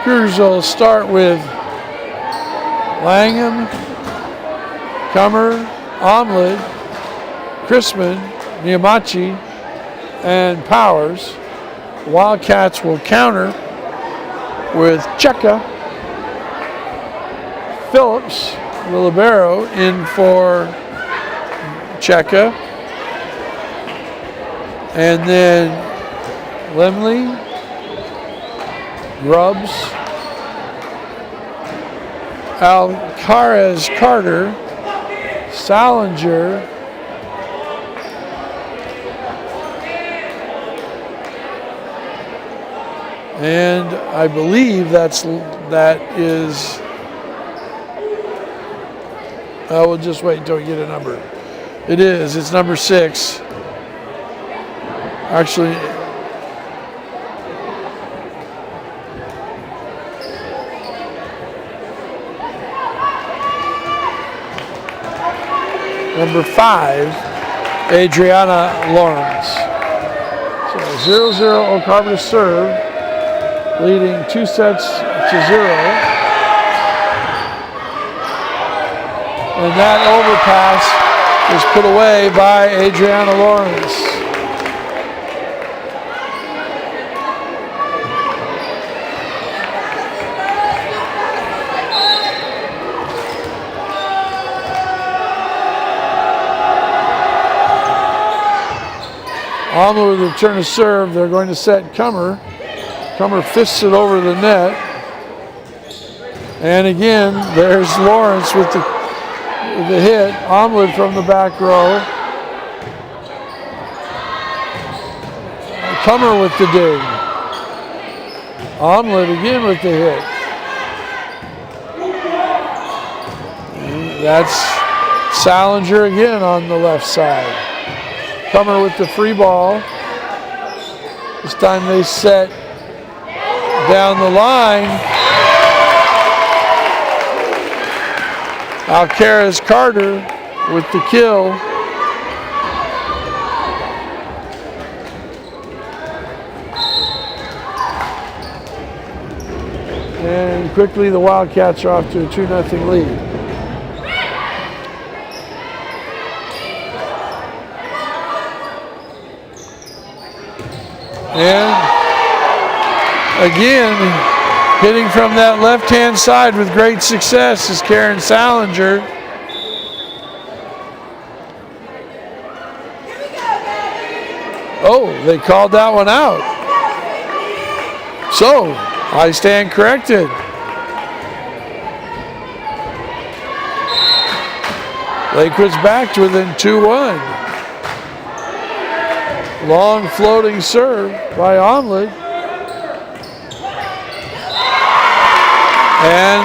Cougars will start with Langham, Comer, Omlid, Chrisman, Niyamachi, and Powers. Wildcats will counter with Cheka, Phillips, the libero, in for Cheka, and then Lemley, Grubbs, Alcaraz Carter, Salinger, and I believe that is. I will just wait until we get a number. It is. It's number 6. Actually. Number 5, Adriana Lawrence. So 0-0 Oak to serve, leading 2 sets to 0. And that overpass is put away by Adriana Lawrence. Alma with a return to serve. They're going to set Cummer. Cummer fists it over the net. And again, there's Lawrence with the hit. Omelet from the back row. Cummer with the dig. Omelet again with the hit. And that's Salinger again on the left side. Cummer with the free ball. This time they set down the line. Alcaraz Carter with the kill. And quickly the Wildcats are off to a 2-0 lead. And again, hitting from that left-hand side with great success is Karen Salinger. Oh, they called that one out. So, I stand corrected. Lakewood's back to within 2-1. Long floating serve by Omelet. And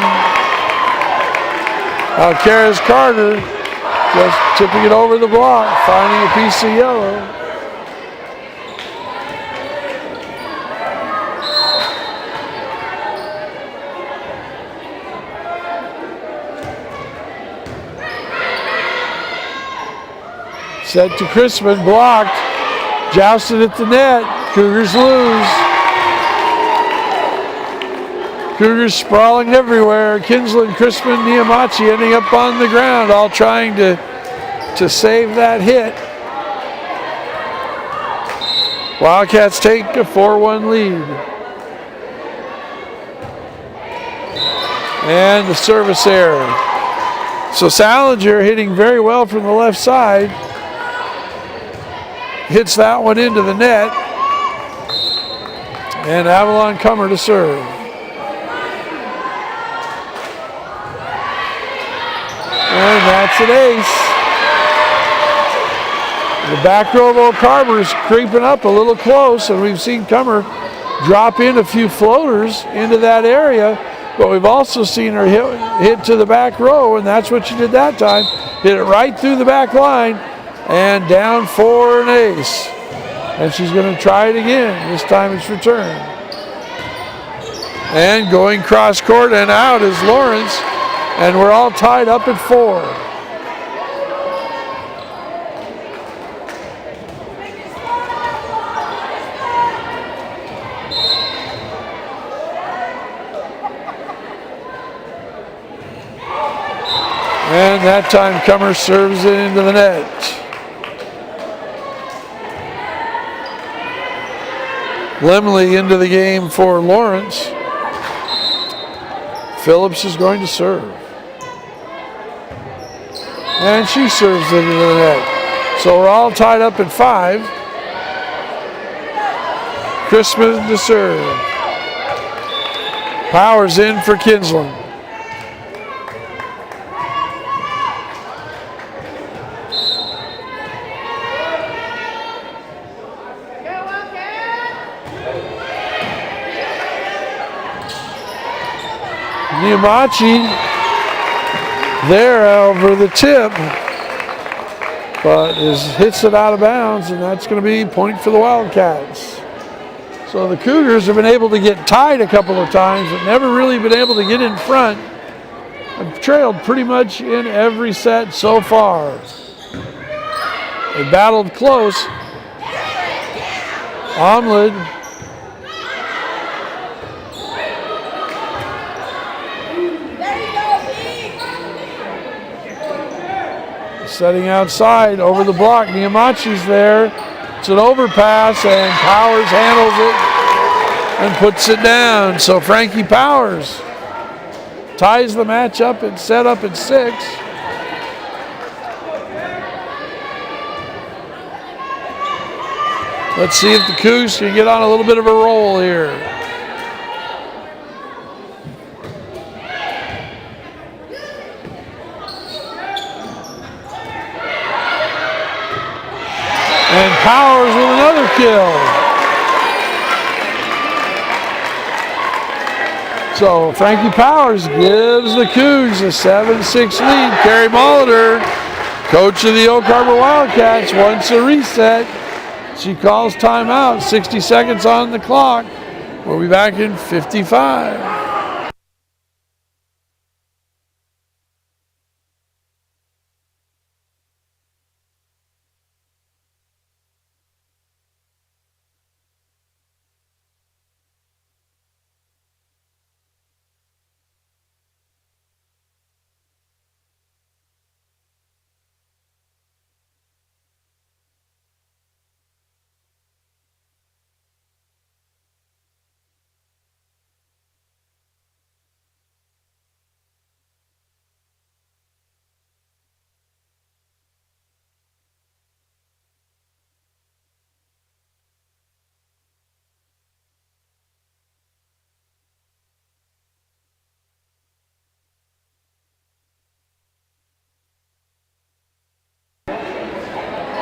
Alcaraz Carter just tipping it over the block, finding a piece of yellow. Set to Crispin, blocked, jousted at the net. Cougars lose. Cougars sprawling everywhere. Kinsland, Crispin, Niamachi ending up on the ground, all trying to save that hit. Wildcats take a 4-1 lead. And the service error. So Salinger hitting very well from the left side. Hits that one into the net. And Avalon Cummer to serve. And that's an ace. The back row of Oak Harbor is creeping up a little close, and we've seen Cummer drop in a few floaters into that area, but we've also seen her hit to the back row, and that's what she did that time. Hit it right through the back line and down for an ace. And she's going to try it again. This time it's returned. And going cross court and out is Lawrence. And we're all tied up at 4. And that time Cummer serves it into the net. Lemley into the game for Lawrence. Phillips is going to serve. And she serves it into the net. So we're all tied up at 5. Crispin to serve. Powers in for Kinsland. Niamachi there over the tip, but hits it out of bounds, and that's going to be a point for the Wildcats. So the Cougars have been able to get tied a couple of times, but never really been able to get in front. Have trailed pretty much in every set so far. They battled close. Omelet. setting outside over the block. Niamachi's there. It's an overpass, and Powers handles it and puts it down. So Frankie Powers ties the match up and set up at 6. Let's see if the Cougs can get on a little bit of a roll here. And Powers with another kill. So Frankie Powers gives the Cougs a 7-6 lead. Carrie Molitor, coach of the Oak Harbor Wildcats, wants a reset. She calls timeout, 60 seconds on the clock. We'll be back in 55.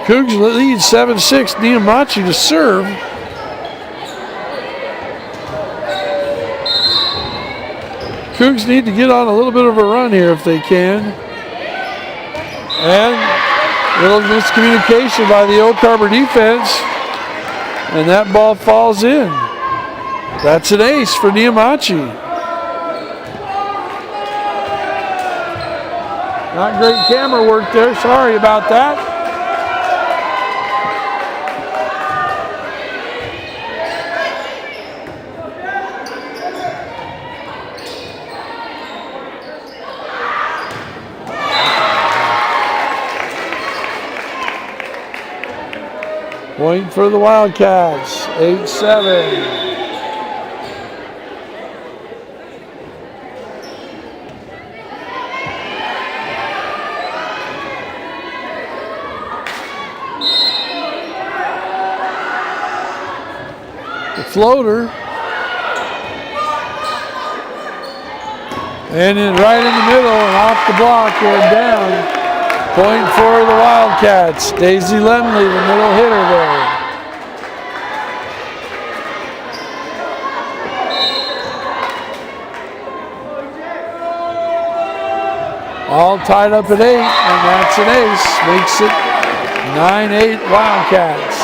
Cougs lead 7-6. Niamachi to serve. Cougs need to get on a little bit of a run here if they can. And a little miscommunication by the Oak Harbor defense. And that ball falls in. That's an ace for Niamachi. Not great camera work there. Sorry about that. Point for the Wildcats, 8-7. The floater. And then right in the middle and off the block and down. Point for the Wildcats. Daisy Lemley, the middle hitter there. All tied up at 8, and that's an ace. Makes it 9-8 Wildcats.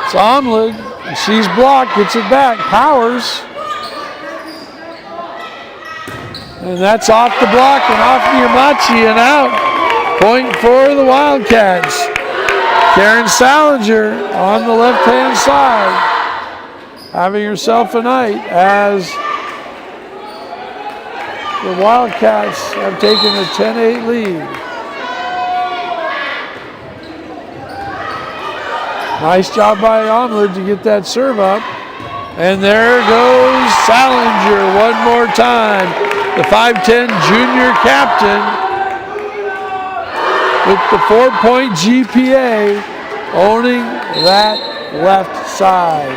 It's Omlid. She's blocked, gets it back. Powers. And that's off the block and off Niamachi and out. Point for the Wildcats. Karen Salinger on the left-hand side. Having herself a night as the Wildcats have taken a 10-8 lead. Nice job by Omlid to get that serve up. And there goes Salinger one more time. The 5'10" junior captain with the 4-point GPA owning that left side.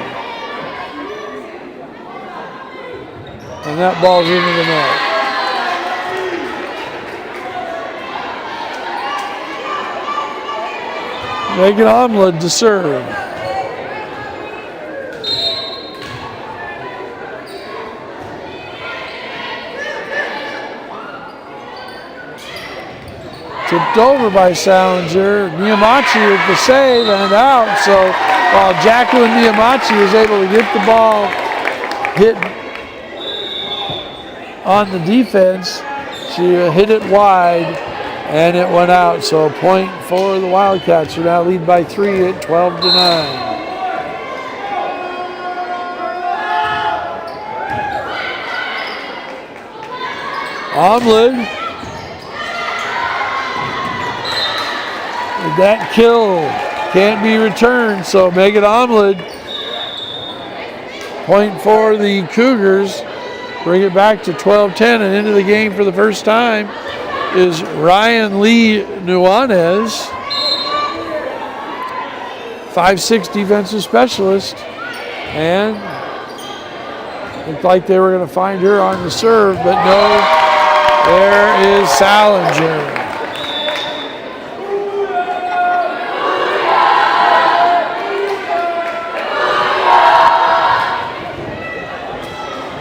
And that ball's into the net. Megan Omlid to serve. Tipped over by Salinger. Niamachi with the save and out. So while Jacqueline Niamachi is able to get the ball hit on the defense, she hit it wide and it went out. So point for the Wildcats, who now lead by 3 at 12-9. Omlid. That kill can't be returned, so Megan Omlid. Point for the Cougars. Bring it back to 12-10, and into the game for the first time is Ryan Lee Nuanez, 5'6" defensive specialist, and looked like they were going to find her on the serve, but no. There is Salinger.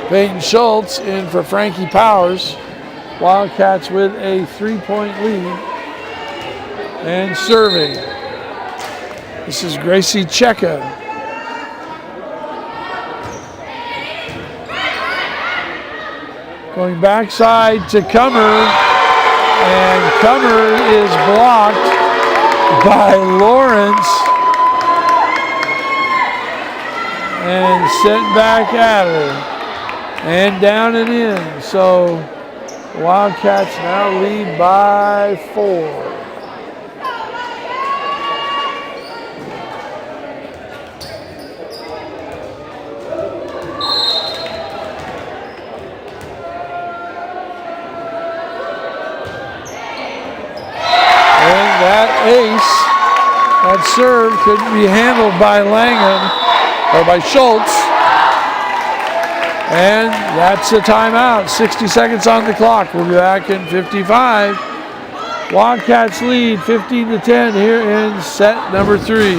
Peyton Schultz in for Frankie Powers. Wildcats with a 3-point lead. And serving. This is Gracie Cheka. Going backside to Cummer. And Cummer is blocked by Lawrence. And sent back at her. And down and in. So Wildcats now lead by 4. And that ace, that serve couldn't be handled by Langham or by Schultz. And that's a timeout. 60 seconds on the clock. We'll be back in 55. Wildcats lead 15-10 here in set number 3.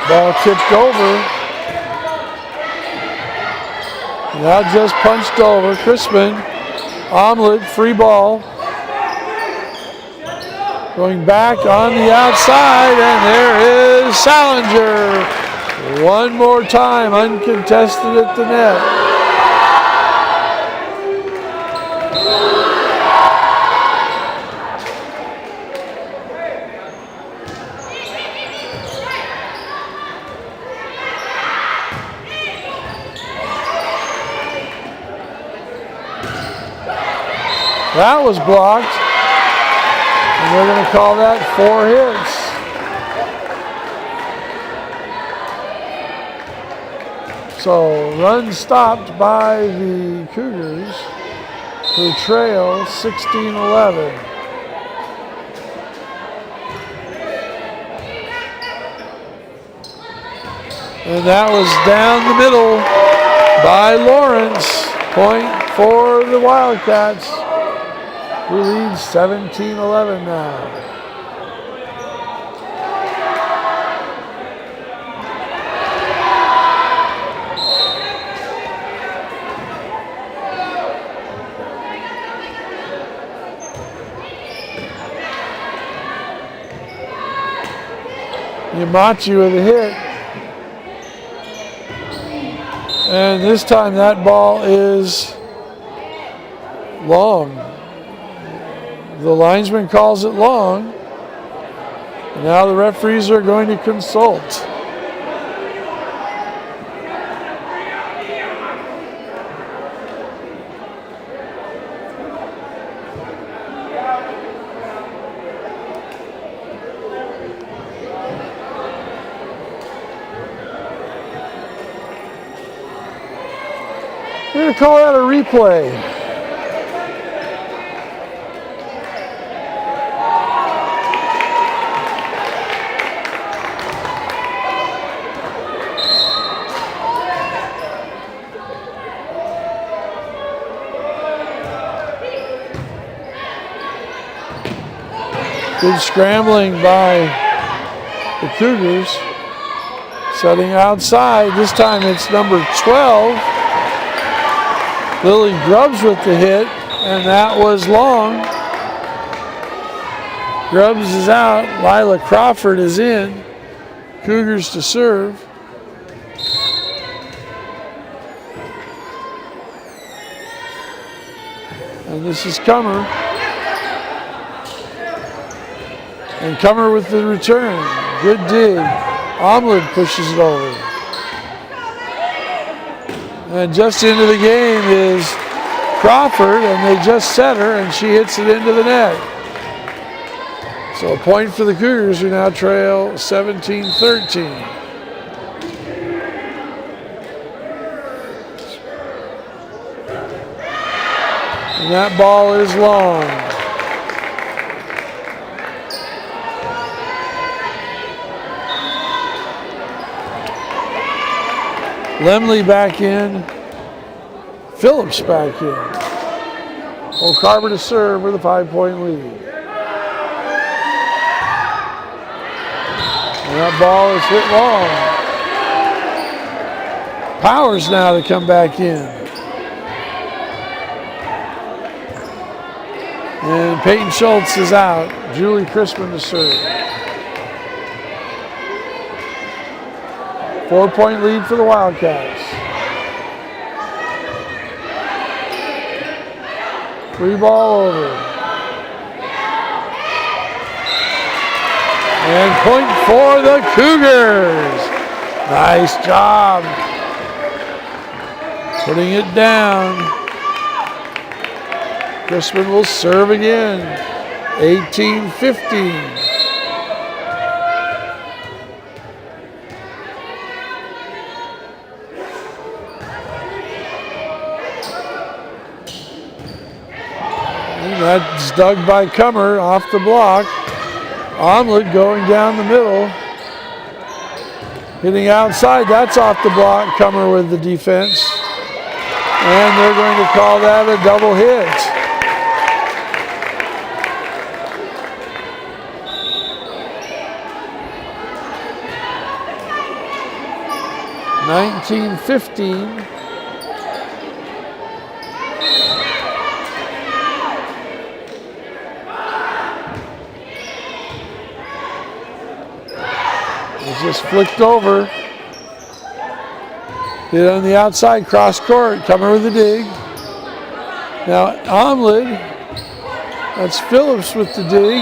Ball tipped over. Now just punched over. Crispin, Omelet, free ball. Going back on the outside, and there is Salinger. One more time, uncontested at the net. That was blocked, and they're going to call that 4 hits. So run stopped by the Cougars, who trail 16-11. And that was down the middle by Lawrence. Point for the Wildcats, who leads 17-11 now. Yamachi with a hit. And this time that ball is long. The linesman calls it long. Now the referees are going to consult. We're going to call that a replay. Good scrambling by the Cougars. Setting outside. This time it's number 12. Lily Grubbs with the hit, and that was long. Grubbs is out. Lila Crawford is in. Cougars to serve. And this is Comer. And Comer with the return. Good dig. Omlin pushes it over. And just into the game is Crawford, and they just set her, and she hits it into the net. So a point for the Cougars, who now trail 17-13. And that ball is long. Lemley back in. Phillips back in. Old Carver to serve with a 5-point lead. And that ball is hit long. Powers now to come back in. And Peyton Schultz is out. Julie Crispin to serve. 4-point lead for the Wildcats. Free ball over. And point for the Cougars. Nice job. Putting it down. Crispin will serve again. 18-15. That's dug by Comer off the block. Omelet going down the middle. Hitting outside, that's off the block. Comer with the defense. And they're going to call that a double hit. (19-15). Just flicked over. Hit on the outside, cross court. Comer with the dig. Now Omlid. That's Phillips with the dig.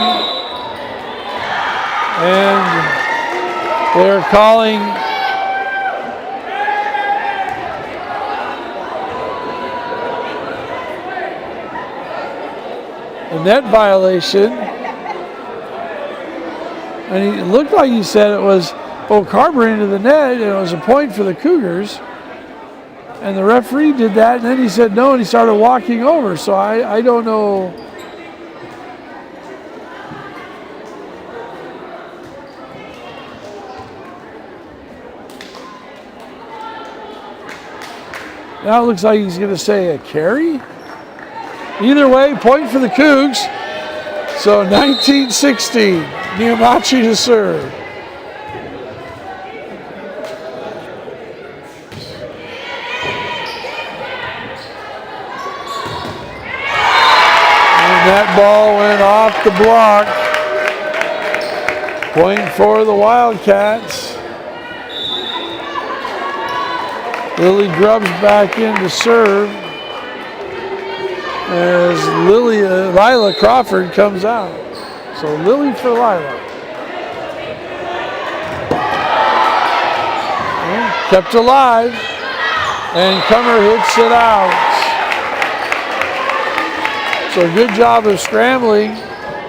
And they're calling a net violation. And it looked like he said it was Carver into the net, and it was a point for the Cougars. And the referee did that, and then he said no, and he started walking over. So I don't know. Now it looks like he's going to say a carry. Either way, point for the Cougs. So 19-16, Niamachi to serve. That ball went off the block. Point for the Wildcats. Lily Grubbs back in to serve as Lila Crawford comes out. So Lily for Lila. And kept alive, and Comer hits it out. So good job of scrambling,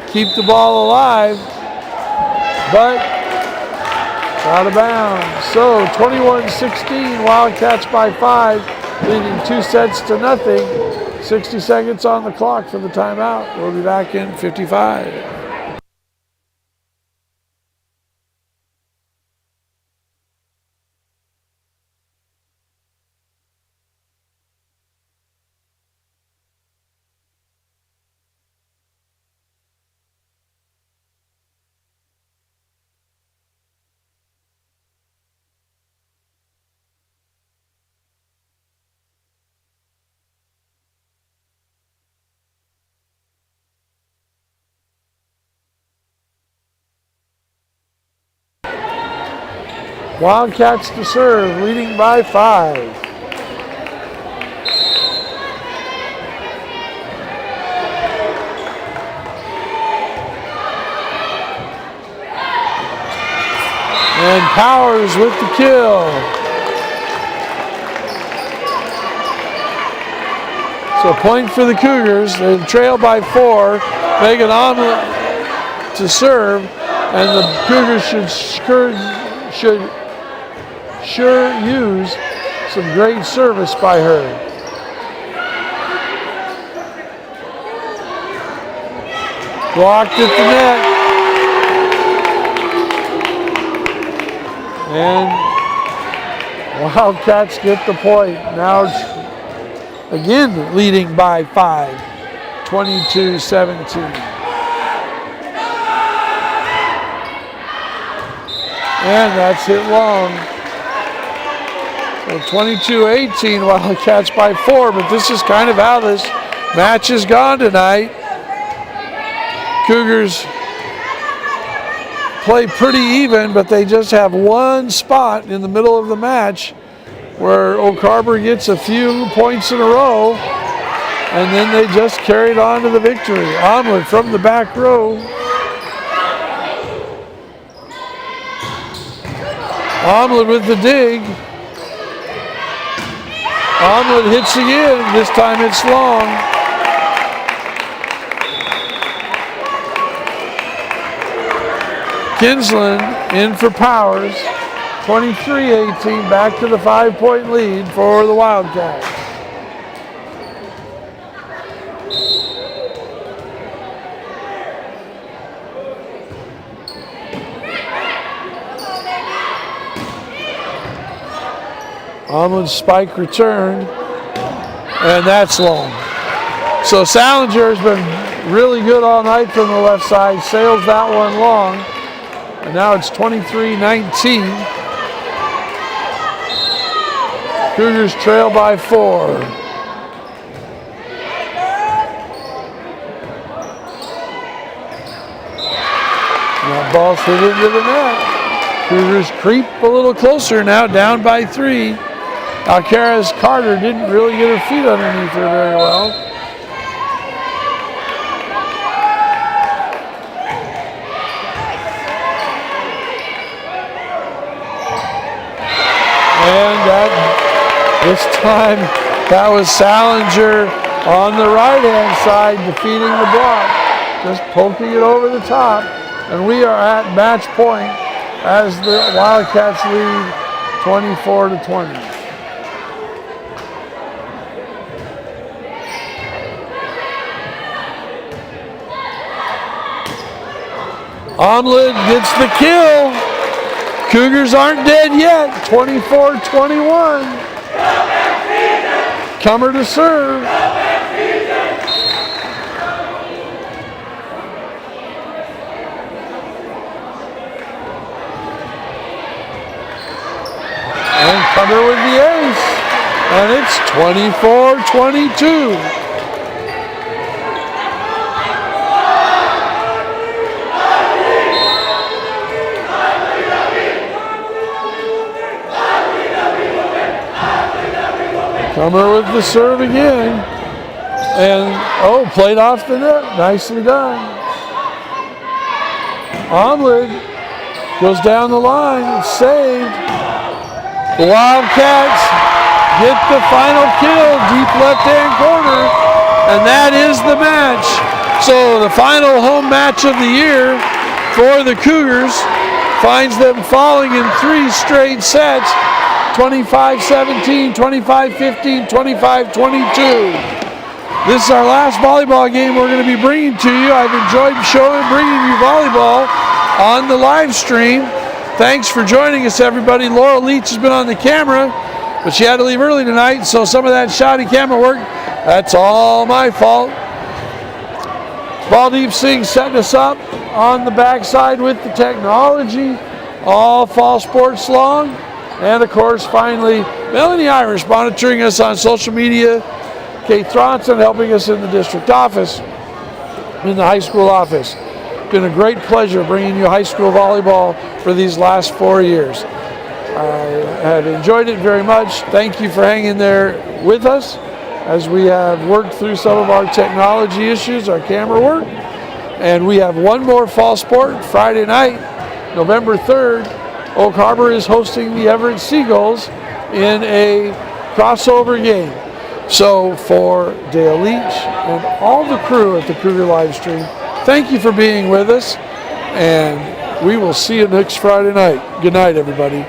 keep the ball alive, but out of bounds. So 21-16, Wildcats by 5. leading 2-0. 60 seconds on the clock for the timeout. We'll be back in 55. Wildcats to serve, leading by 5. And Powers with the kill. So point for the Cougars. They trail by 4. Megan Omelet to serve, and the Cougars should use some great service by her. Blocked at the net. And Wildcats get the point. Now again leading by 5, 22-17. And that's hit long. So 22-18, Wildcats by 4, but this is kind of how this match has gone tonight. Cougars play pretty even, but they just have one spot in the middle of the match where Oak Harbor gets a few points in a row, and then they just carried on to the victory. Omelet from the back row. Omelet with the dig. Omelet hits again. This time it's long. Kinsland in for Powers. 23-18, back to the 5-point lead for the Wildcats. Omelet's spike returned, and that's long. So Salinger has been really good all night from the left side, sails that one long, and now it's 23-19. Cougars trail by 4. And that ball's hit into the net. Cougars creep a little closer now, down by 3. Alcaraz Carter didn't really get her feet underneath her very well. And this time that was Salinger on the right-hand side defeating the block, just poking it over the top. And we are at match point as the Wildcats lead 24-20. Omelet gets the kill. Cougars aren't dead yet. 24-21. Comer to serve. And Comer with the ace. And it's 24-22. Comer with the serve again. And, played off the net. Nicely done. Omelet goes down the line. It's saved. The Wildcats get the final kill, deep left-hand corner. And that is the match. So the final home match of the year for the Cougars finds them falling in 3 straight sets 25-17, 25-15, 25-22. This is our last volleyball game we're going to be bringing to you. I've enjoyed bringing you volleyball on the live stream. Thanks for joining us, everybody. Laura Leach has been on the camera, but she had to leave early tonight, so some of that shoddy camera work, that's all my fault. Baldeep Singh setting us up on the backside with the technology, all fall sports long. And of course, finally, Melanie Irish monitoring us on social media, Kate Thronson helping us in the district office, in the high school office. Been a great pleasure bringing you high school volleyball for these last 4 years. I have enjoyed it very much. Thank you for hanging there with us as we have worked through some of our technology issues, our camera work. And we have one more fall sport Friday night, November 3rd. Oak Harbor is hosting the Everett Seagulls in a crossover game. So for Dale Leach and all the crew at the Cougar live stream, thank you for being with us, and we will see you next Friday night. Good night, everybody.